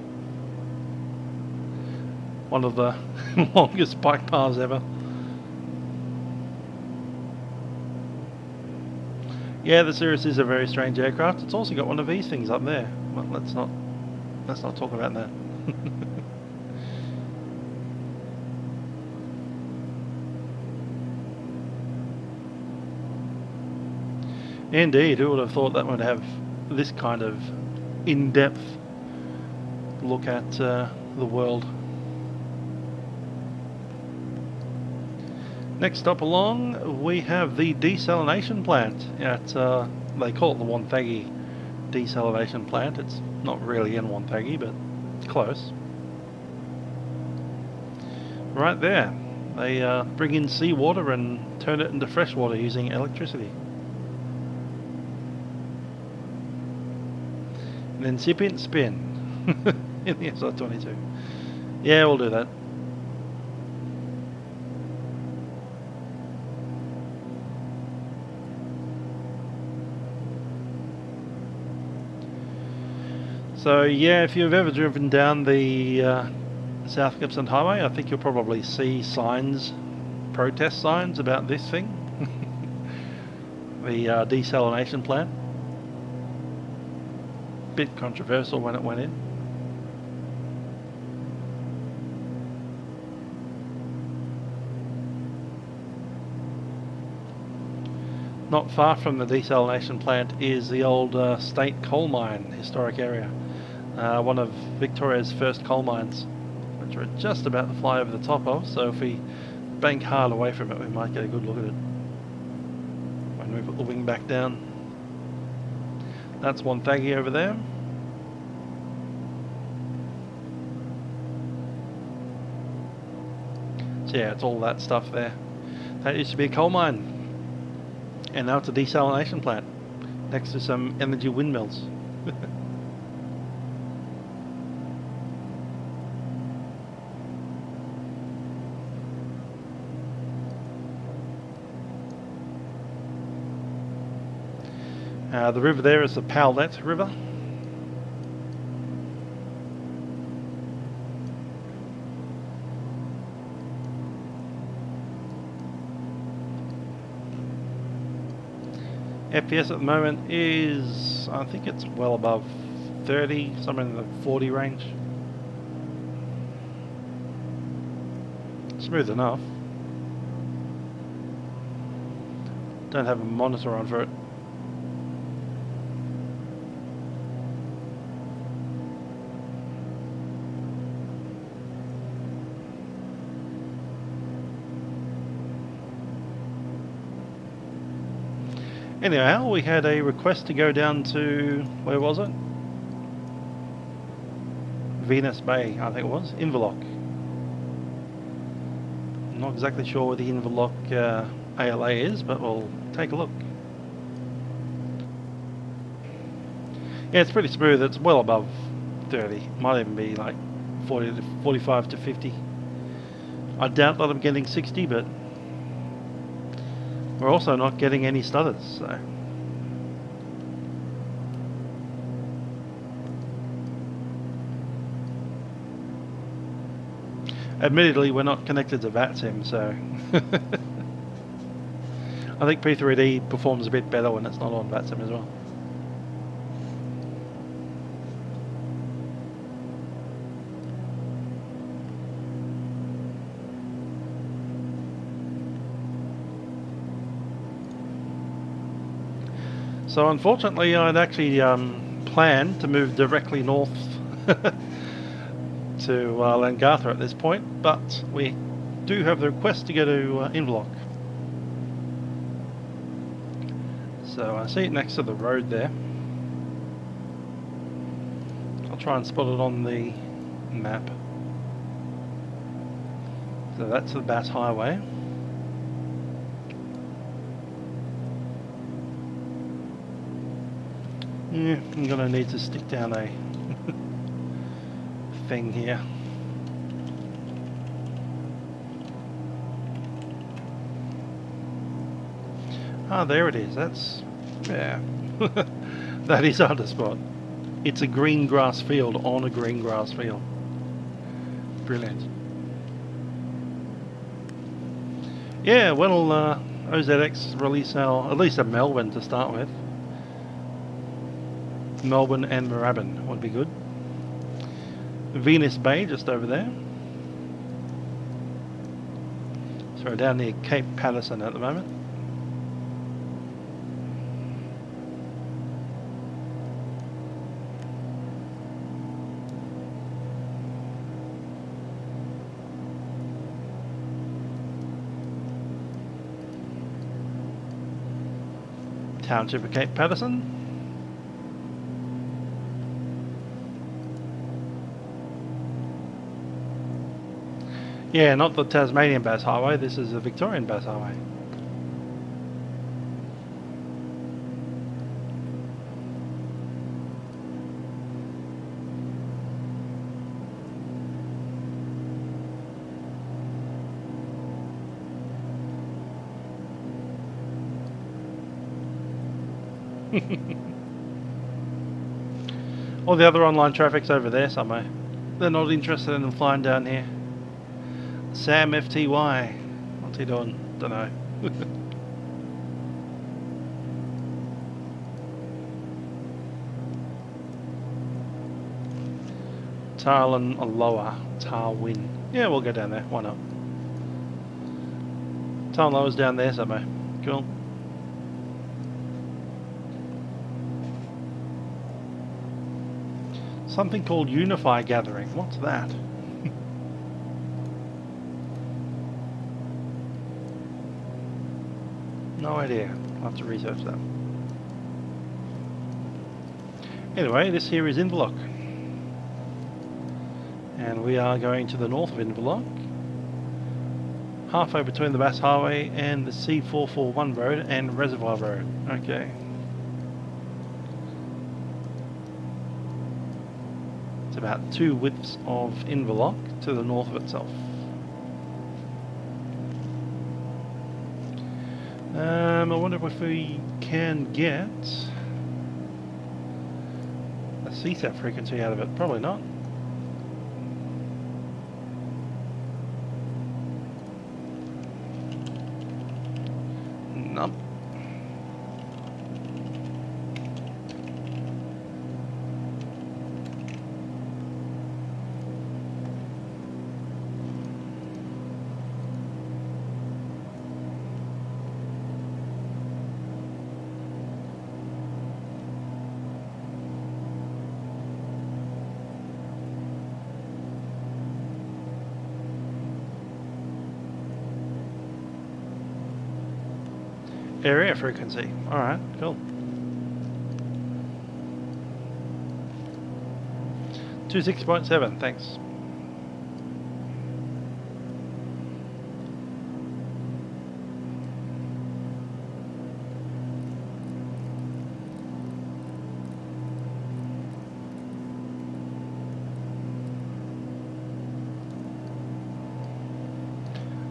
One of the longest bike paths ever. Yeah, the Cirrus is a very strange aircraft. It's also got one of these things up there. Well, let's not talk about that. Indeed, who would have thought that would have this kind of in-depth look at the world. Next up along, we have the desalination plant at, they call it the Wonthaggi desalination plant. It's not really in Wonthaggi, but it's close. Right there, they bring in seawater and turn it into fresh water using electricity. And then sip and spin in the SR-22. Yeah, we'll do that. So yeah, if you've ever driven down the South Gippsland Highway, I think you'll probably see signs, protest signs about this thing, the desalination plant. Bit controversial when it went in. Not far from the desalination plant is the old state coal mine historic area. One of Victoria's first coal mines, which we're just about to fly over the top of, so if we bank hard away from it we might get a good look at it when we put the wing back down. That's Wonthaggi over there. So yeah, it's all that stuff there. That used to be a coal mine, and now it's a desalination plant next to some energy windmills. The river there is the Powlet River. FPS at the moment is, I think it's well above 30, somewhere in the 40 range. Smooth enough. Don't have a monitor on for it. Anyhow, we had a request to go down to, where was it? Venus Bay, I think it was, Inverloch. I'm not exactly sure where the Inverloch ALA is, but we'll take a look. Yeah, it's pretty smooth, it's well above 30, might even be like 40 to 45 to 50. I doubt that I'm getting 60, but we're also not getting any stutters, so. Admittedly, we're not connected to Vatsim, so. I think P3D performs a bit better when it's not on Vatsim as well. So unfortunately, I'd actually planned to move directly north to Leongatha at this point, but we do have the request to go to Inverloch. So I see it next to the road there. I'll try and spot it on the map. So that's the Bass Highway. Yeah, I'm gonna need to stick down a thing here. Ah, there it is. That's, yeah, that is hard to spot. It's a green grass field on a green grass field. Brilliant. Yeah, well, OZX release our, at least a Melbourne to start with. Melbourne and Moorabbin would be good. Venus Bay just over there. So we're down near Cape Patterson at the moment. Township of Cape Patterson. Yeah, not the Tasmanian Bass Highway, this is the Victorian Bass Highway. All the other online traffic's over there somewhere. They're not interested in flying down here. Sam FTY. What's he doing? Don't know. Tarlin Aloha. Tarwin. Yeah, we'll go down there. Why not? Tarlin Aloha's down there somewhere. Cool. Something called Unify Gathering. What's that? No idea. I'll have to research that. Anyway, this here is Inverloch. And we are going to the north of Inverloch. halfway between the Bass Highway and the C441 road and Reservoir Road. Okay. It's about 2 widths of Inverloch to the north of itself. I wonder if we can get a CSAT frequency out of it. Probably not. Nope. Area frequency. Alright, cool. 26.7, thanks.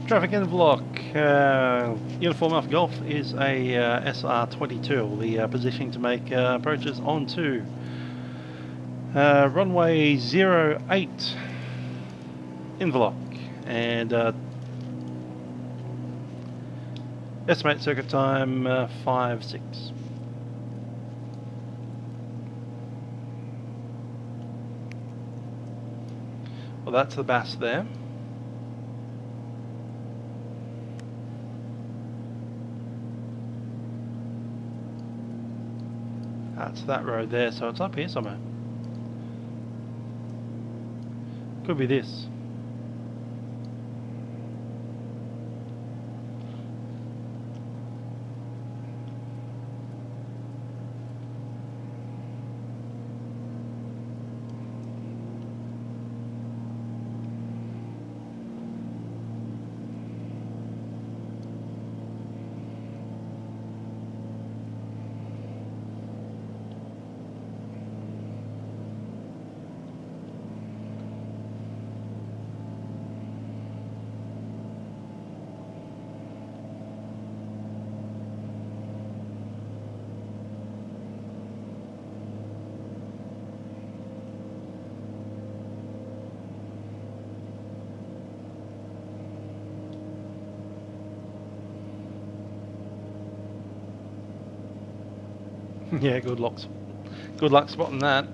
Traffic Inverloch, Uniform Alpha Golf is a SR-22, the positioning to make approaches onto runway 08 Inverloch, and estimate circuit time 5-6. Well, that's the Bass there. That's that road there, so it's up here somewhere. Could be this. Yeah, good luck spotting that.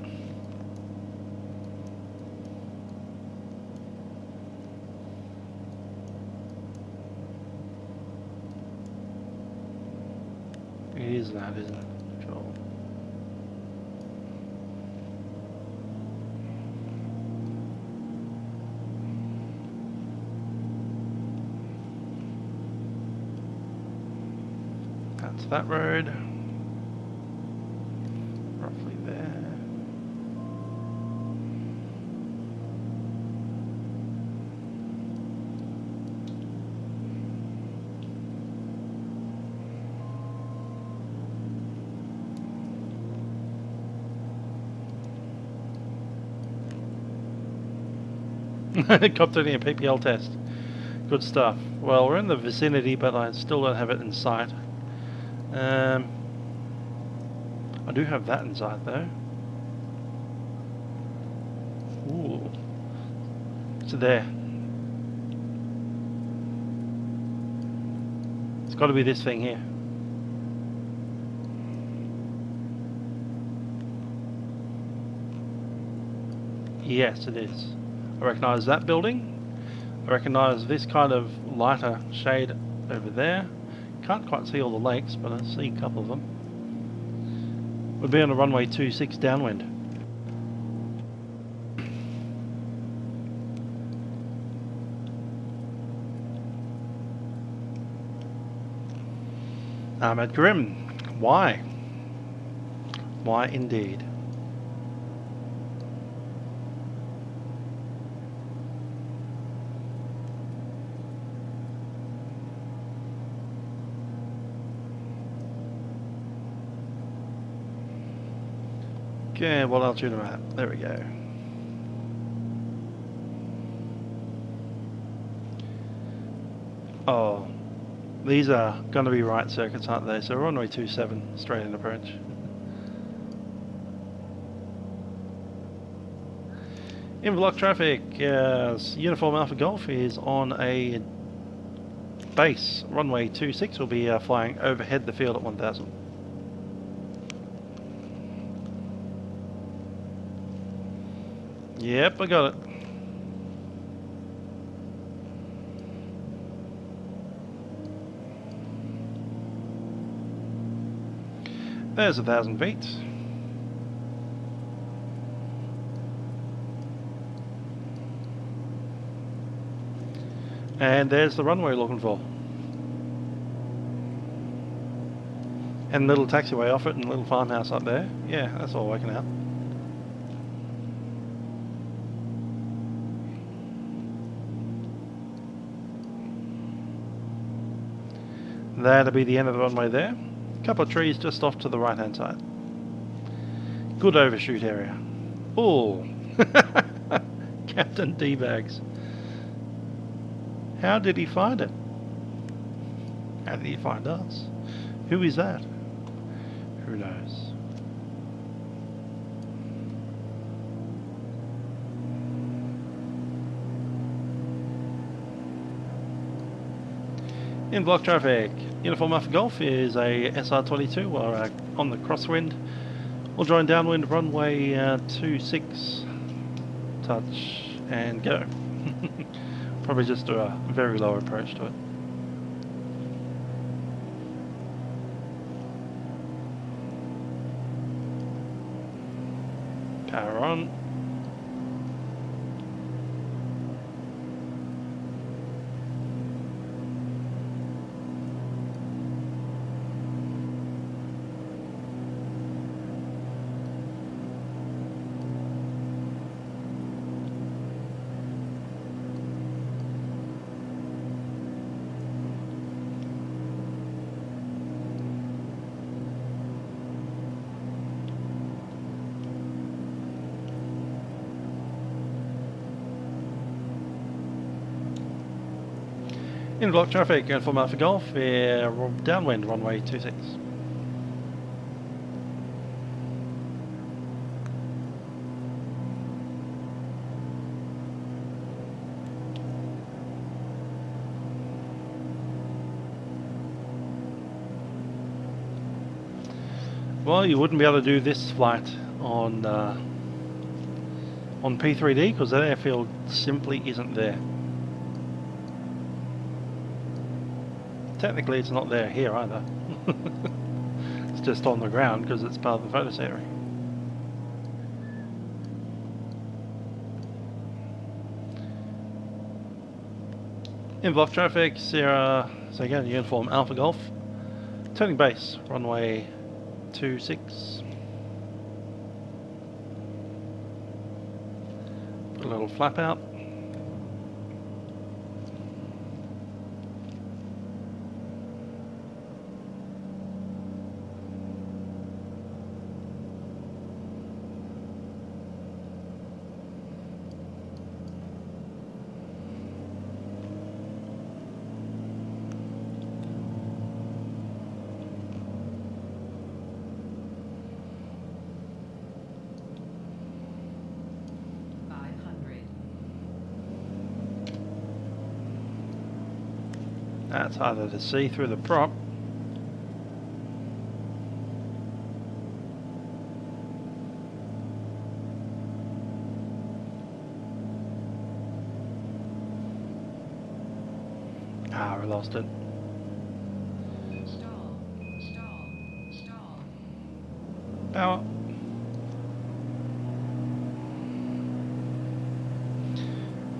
It is that, isn't it? Sure. That's that road. Roughly there. Cop doing a PPL test. Good stuff. Well, we're in the vicinity, but I still don't have it in sight. I do have that in sight though. Ooh. It's there. It's got to be this thing here. Yes, it is. I recognise that building. I recognise this kind of lighter shade over there. Can't quite see all the lakes, but I see a couple of them. We'll be on a runway 26 downwind. Ahmed Karim. Why? Why indeed? Okay, what altitude am I at? There we go. Oh, these are going to be right circuits, aren't they? So runway 27, straight in approach. Inverloch traffic, Uniform Alpha Golf is on a base. Runway 26 will be flying overhead the field at 1000. Yep, I got it. There's 1000 feet. And there's the runway we're looking for. And little taxiway off it and little farmhouse up there. Yeah, that's all working out. That'll be the end of the runway there. A couple of trees just off to the right hand side. Good overshoot area. Oh, Captain D-Bags. How did he find it? How did he find us? Who is that? Who knows? In block traffic, Uniform Alpha Golf is a SR-22. We're on the crosswind. We'll join downwind runway 26. Touch and go. Probably just do a very low approach to it. Power on. In block traffic, Uniform Alpha Golf, downwind runway 26. Well, you wouldn't be able to do this flight on P3D because that airfield simply isn't there. Technically it's not there here either. It's just on the ground because it's part of the photo series. In block traffic, Sierra, so again Uniform Alpha Golf, turning base, runway 26. Put a little flap out. That's harder to see through the prop. Ah, we lost it. Stall. Power.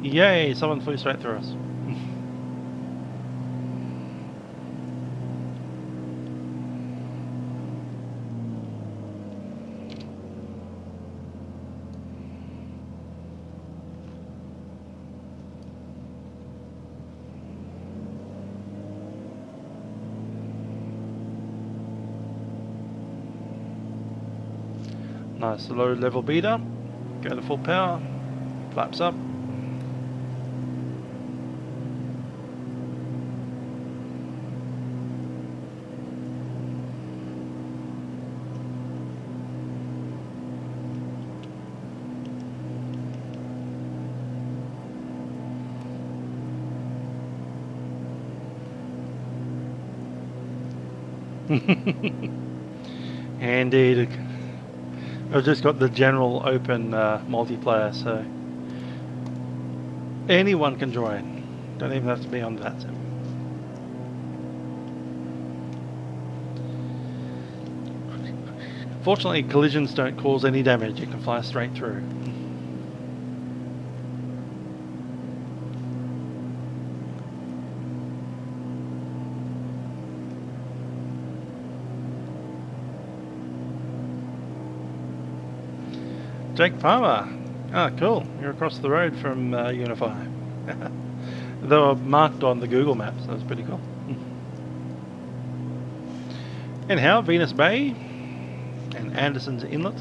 Yay, someone flew straight through us. Nice low level beater. Go to full power. Flaps up. Indeed. I've just got the general open multiplayer, so anyone can join. Don't even have to be on Vatsim. Fortunately, collisions don't cause any damage. You can fly straight through. Jake Palmer. Ah, cool. You're across the road from Unify. They were marked on the Google Maps. That was pretty cool. Anyhow, Venus Bay and Anderson's Inlet.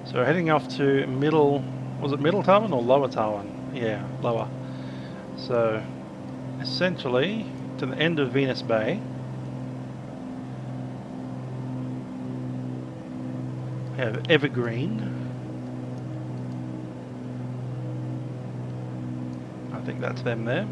So heading off to middle, was it middle Tarwin or lower Tarwin? Yeah, lower. So essentially to the end of Venus Bay. We have Evergreen. I think that's them there.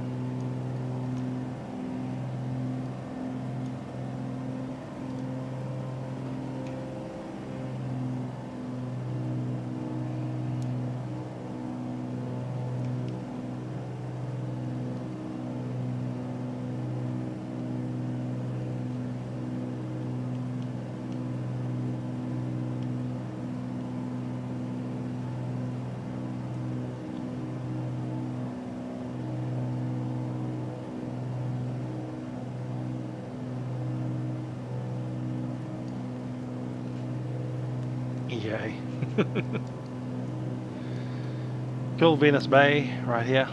Yay. Cool Venus Bay right here.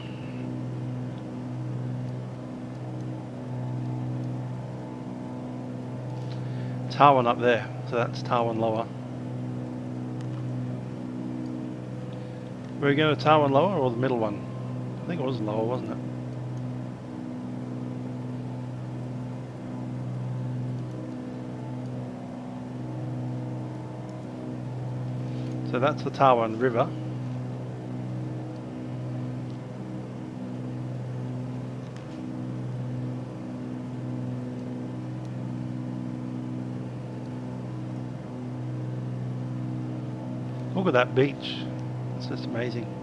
Tarwin up there, so that's Tarwin lower. Were we going to Tarwin lower or the middle one? I think it was lower, wasn't it? So that's the Tarwin River. Look at that beach. It's just amazing.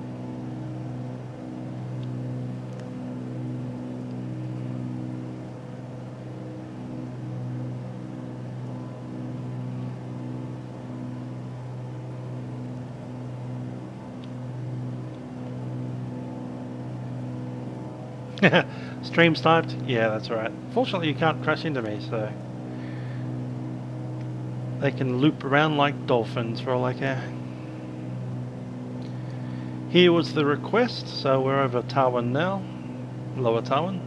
Stream sniped? Yeah, that's right. Fortunately, you can't crash into me, so they can loop around like dolphins for all I care. Here was the request, so we're over Tarwin now, lower Tarwin.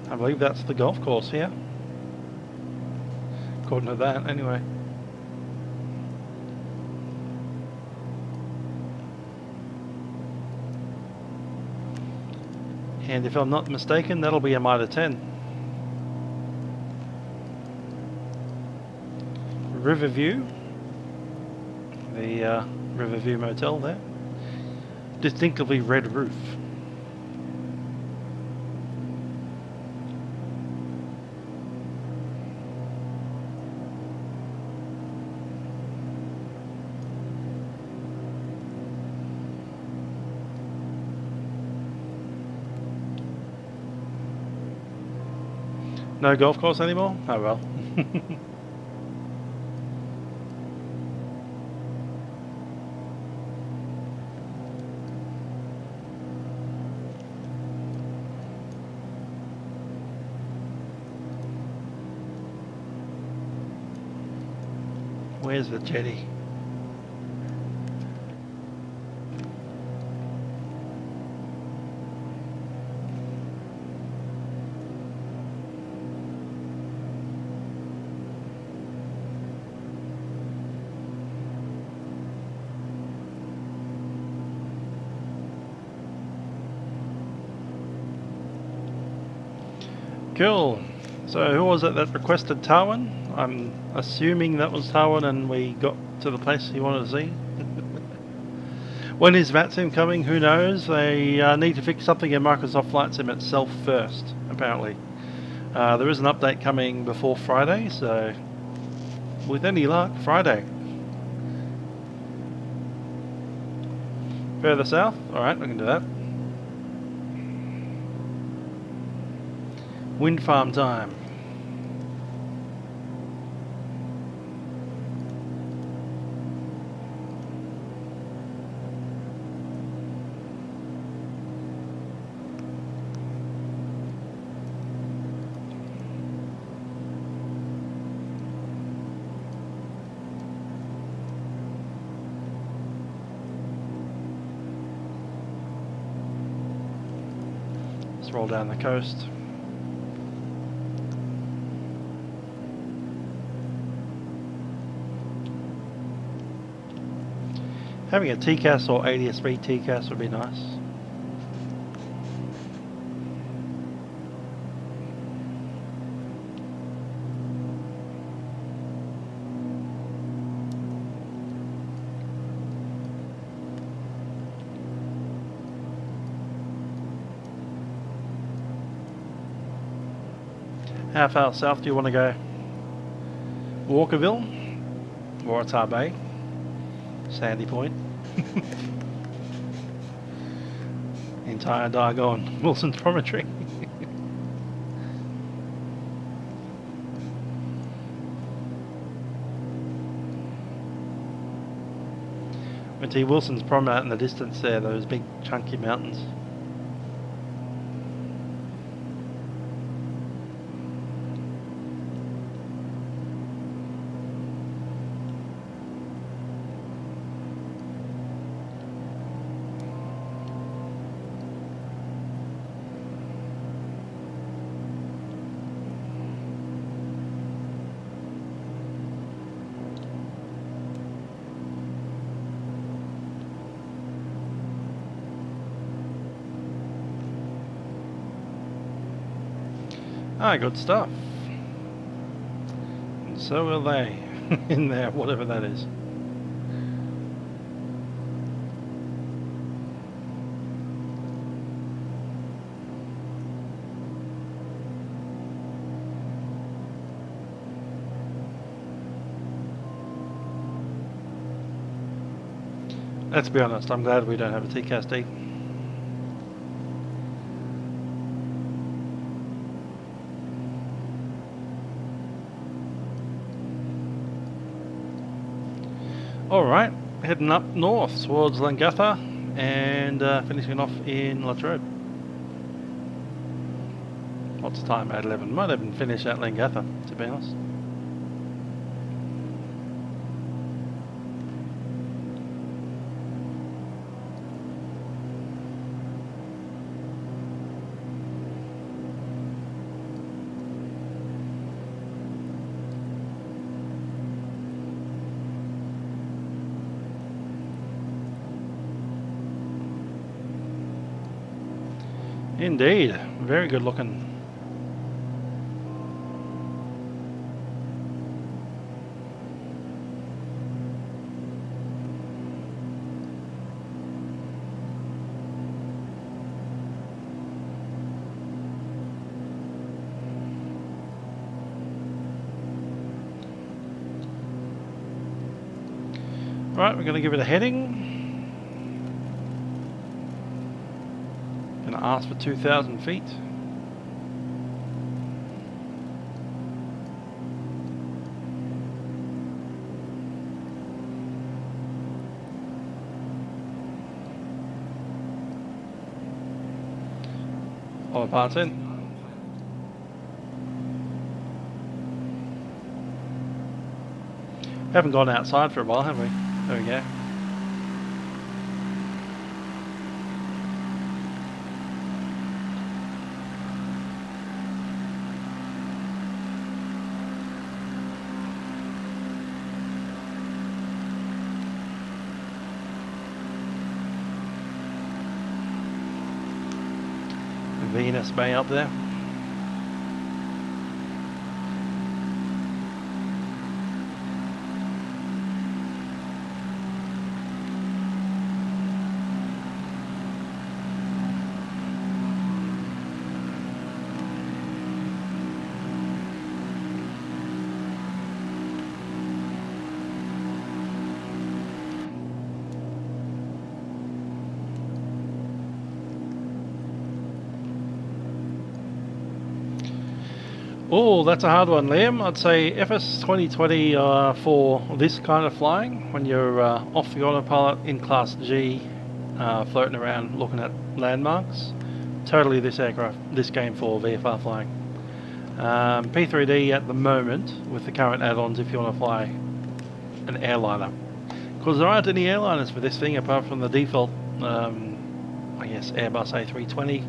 I believe that's the golf course here. According to that, anyway. And if I'm not mistaken, that'll be a Mitre 10. Riverview. The Riverview Motel there. Distinctively red roof. No golf course anymore? Oh well. Where's the jetty? Cool. So who was it that requested Tarwin? I'm assuming that was Tarwin and we got to the place he wanted to see. When is Vatsim coming? Who knows? They need to fix something in Microsoft Flight Sim itself first, apparently. There is an update coming before Friday, so with any luck, Friday. Further south? Alright, I can do that. Wind farm time. Let's roll down the coast. Having a TCAS or ADS-B TCAS would be nice. How far south do you want to go? Walkerville? Waratah Bay? Sandy Point? Entire Dargon, Wilson's Promontory. Went to Wilson's Prom out in the distance there, those big chunky mountains. Ah, good stuff. And so will they in there, whatever that is. Let's be honest, I'm glad we don't have a TCAS-D. Alright, heading up north towards Leongatha and finishing off in Latrobe. What's the time? At 11. Might even finish at Leongatha, to be honest. Indeed, very good looking. Right, we're going to give it a heading. Ask for 2,000 feet. All the parts in. Haven't gone outside for a while, have we? There we go. Venus Bay up there. Oh, that's a hard one, Liam. I'd say FS 2020 for this kind of flying, when you're off the autopilot in Class G, floating around looking at landmarks. Totally this aircraft, this game for VFR flying. P3D at the moment, with the current add-ons, if you want to fly an airliner. Because there aren't any airliners for this thing apart from the default, I guess, Airbus A320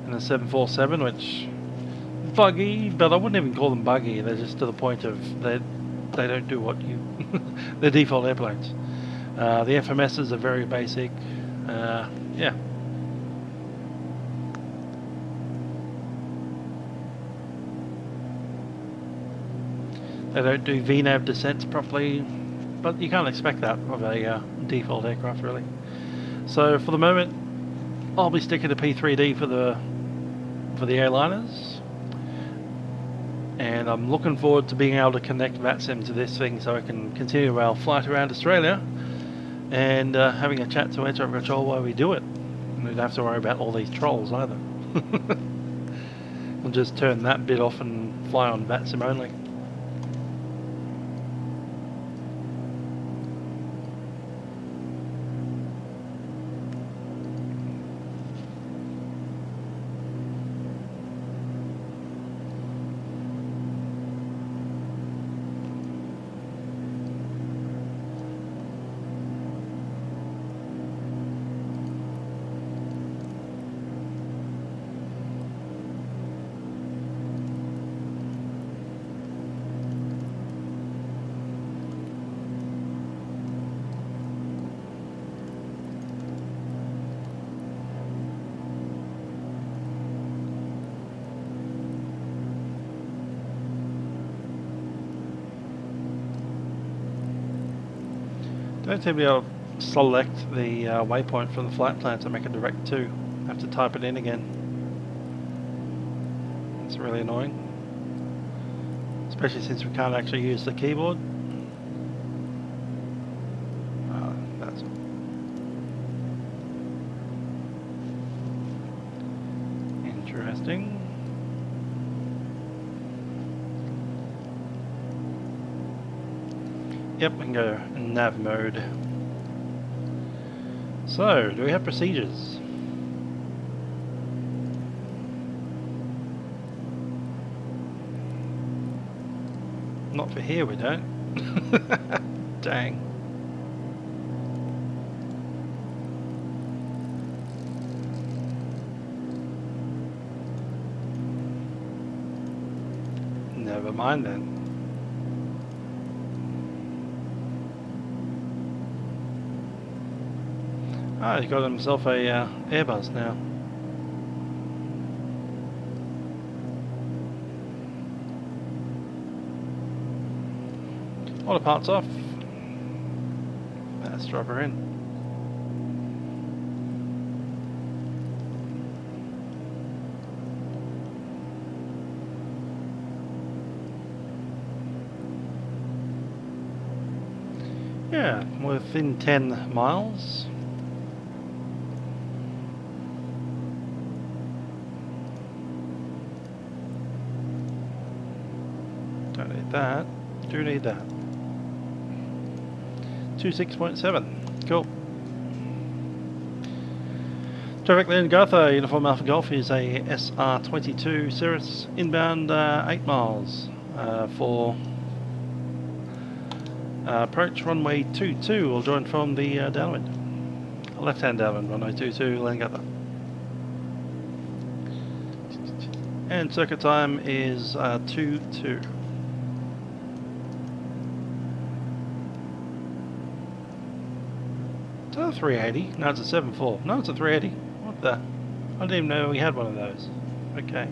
and the 747, which... buggy, but I wouldn't even call them buggy. They're just to the point of they don't do what you they're default airplanes. The FMSs are very basic. Yeah. They don't do VNAV descents properly, but you can't expect that of a default aircraft, really. So for the moment, I'll be sticking to P3D for the airliners. And I'm looking forward to being able to connect Vatsim to this thing so I can continue our flight around Australia and having a chat to air traffic control while we do it. We don't have to worry about all these trolls either. We'll just turn that bit off and fly on Vatsim only. Don't seem to be able to select the waypoint from the flight plan to make a direct to. I have to type it in again. It's really annoying. Especially since we can't actually use the keyboard. That's interesting. Yep, we can go nav mode. So, do we have procedures? Not for here, we don't. Dang. Never mind then. Ah, he got himself a Airbus now. All the parts off. Let's drop her in. Yeah, within 10 miles. Don't need that. Do need that. 26.7. Cool. Traffic Leongatha, Uniform Alpha Golf is a SR-22 Cirrus inbound 8 miles for approach runway 22. We'll join from the downwind, left-hand downwind, runway 22 Leongatha. And circuit time is 2-2. Is that a 380? No, it's a 7.4. No, it's a 380. What the? I didn't even know we had one of those. Okay.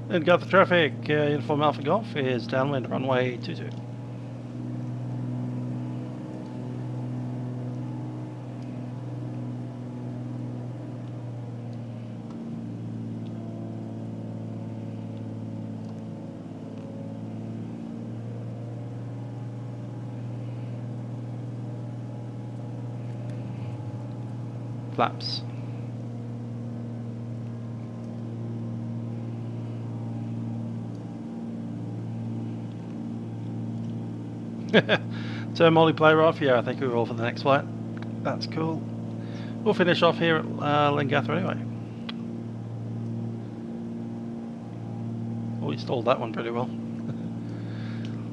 Leongatha traffic, Uniform Alpha Golf is downwind runway 22. Flaps. Turn multiplayer off, yeah, I think we're all for the next flight. That's cool. We'll finish off here at Leongatha anyway. Oh, we stalled that one pretty well.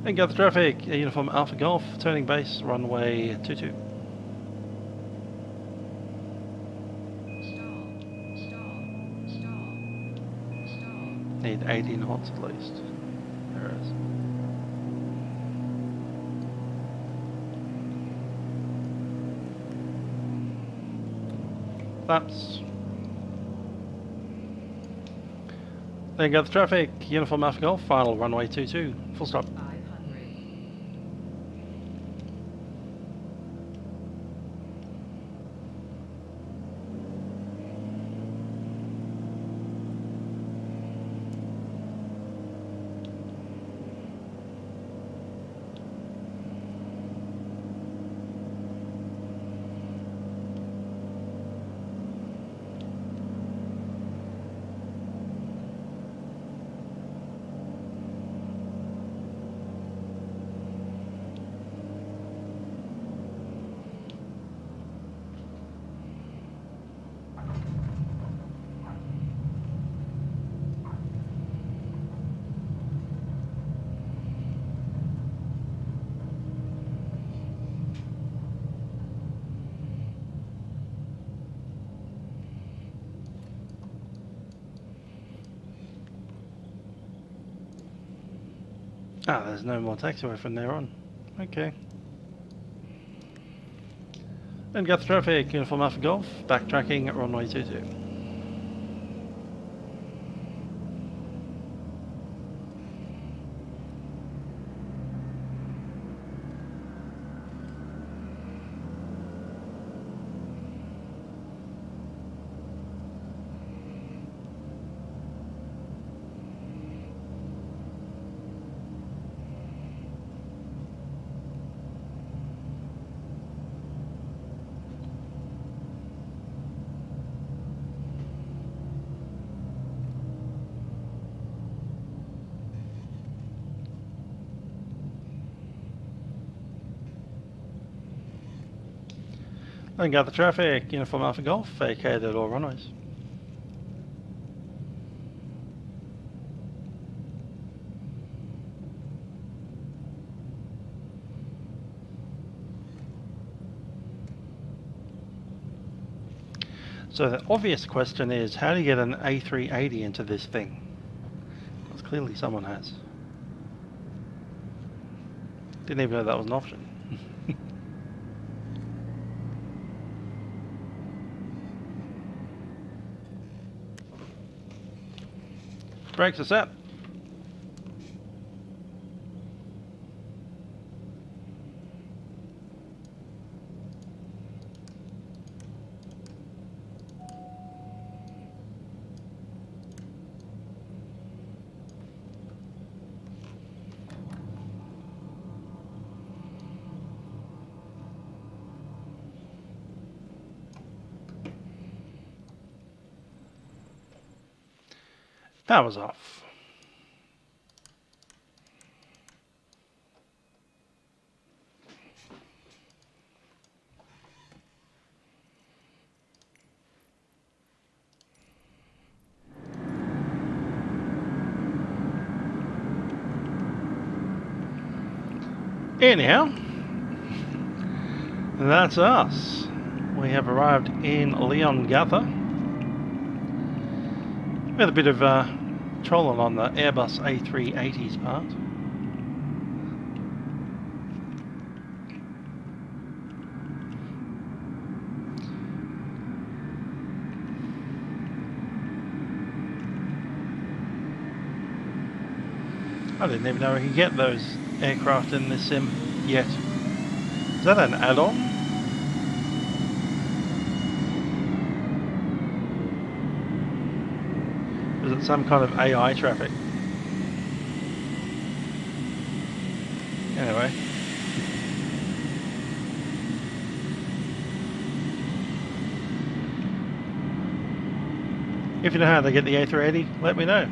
Leongatha traffic, Uniform Alpha Golf, turning base, runway 22. Need 18 knots at least. There it is. Flaps. Leongatha traffic, Uniform Alpha Golf, final runway 22, full stop. Ah, there's no more taxiway from there on. Okay. Leongatha traffic, Uniform Alpha Golf, backtracking at runway 22. Leongatha traffic, Uniform Alpha Golf, vacated all runways. So the obvious question is, how do you get an A380 into this thing? Because clearly someone has. Didn't even know that was an option. Brakes are set. Power's off. Anyhow, that's us. We have arrived in Leongatha with a bit of trolling on the Airbus A380's part. I didn't even know we could get those aircraft in this sim yet. Is that an add-on? Is it some kind of AI traffic? Anyway. If you know how to get the A380, let me know.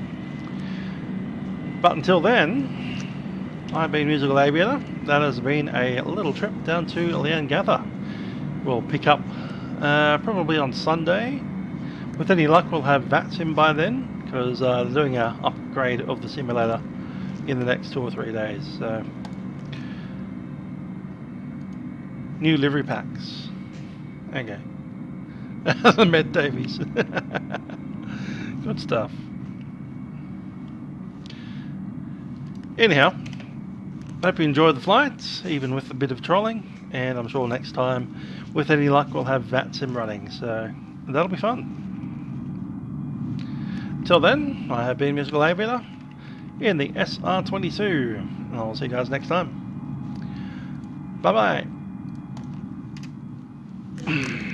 But until then, I've been Musical Aviator. That has been a little trip down to Leongatha. We'll pick up probably on Sunday. With any luck, we'll have Vatsim by then, because they're doing an upgrade of the simulator in the next 2 or 3 days. So, new livery packs. Okay. Met Davies. Good stuff. Anyhow, hope you enjoyed the flights, even with a bit of trolling, and I'm sure next time, with any luck, we'll have Vatsim running, so that'll be fun. Till then, I have been Musical Aviator in the SR-22, and I'll see you guys next time. Bye bye.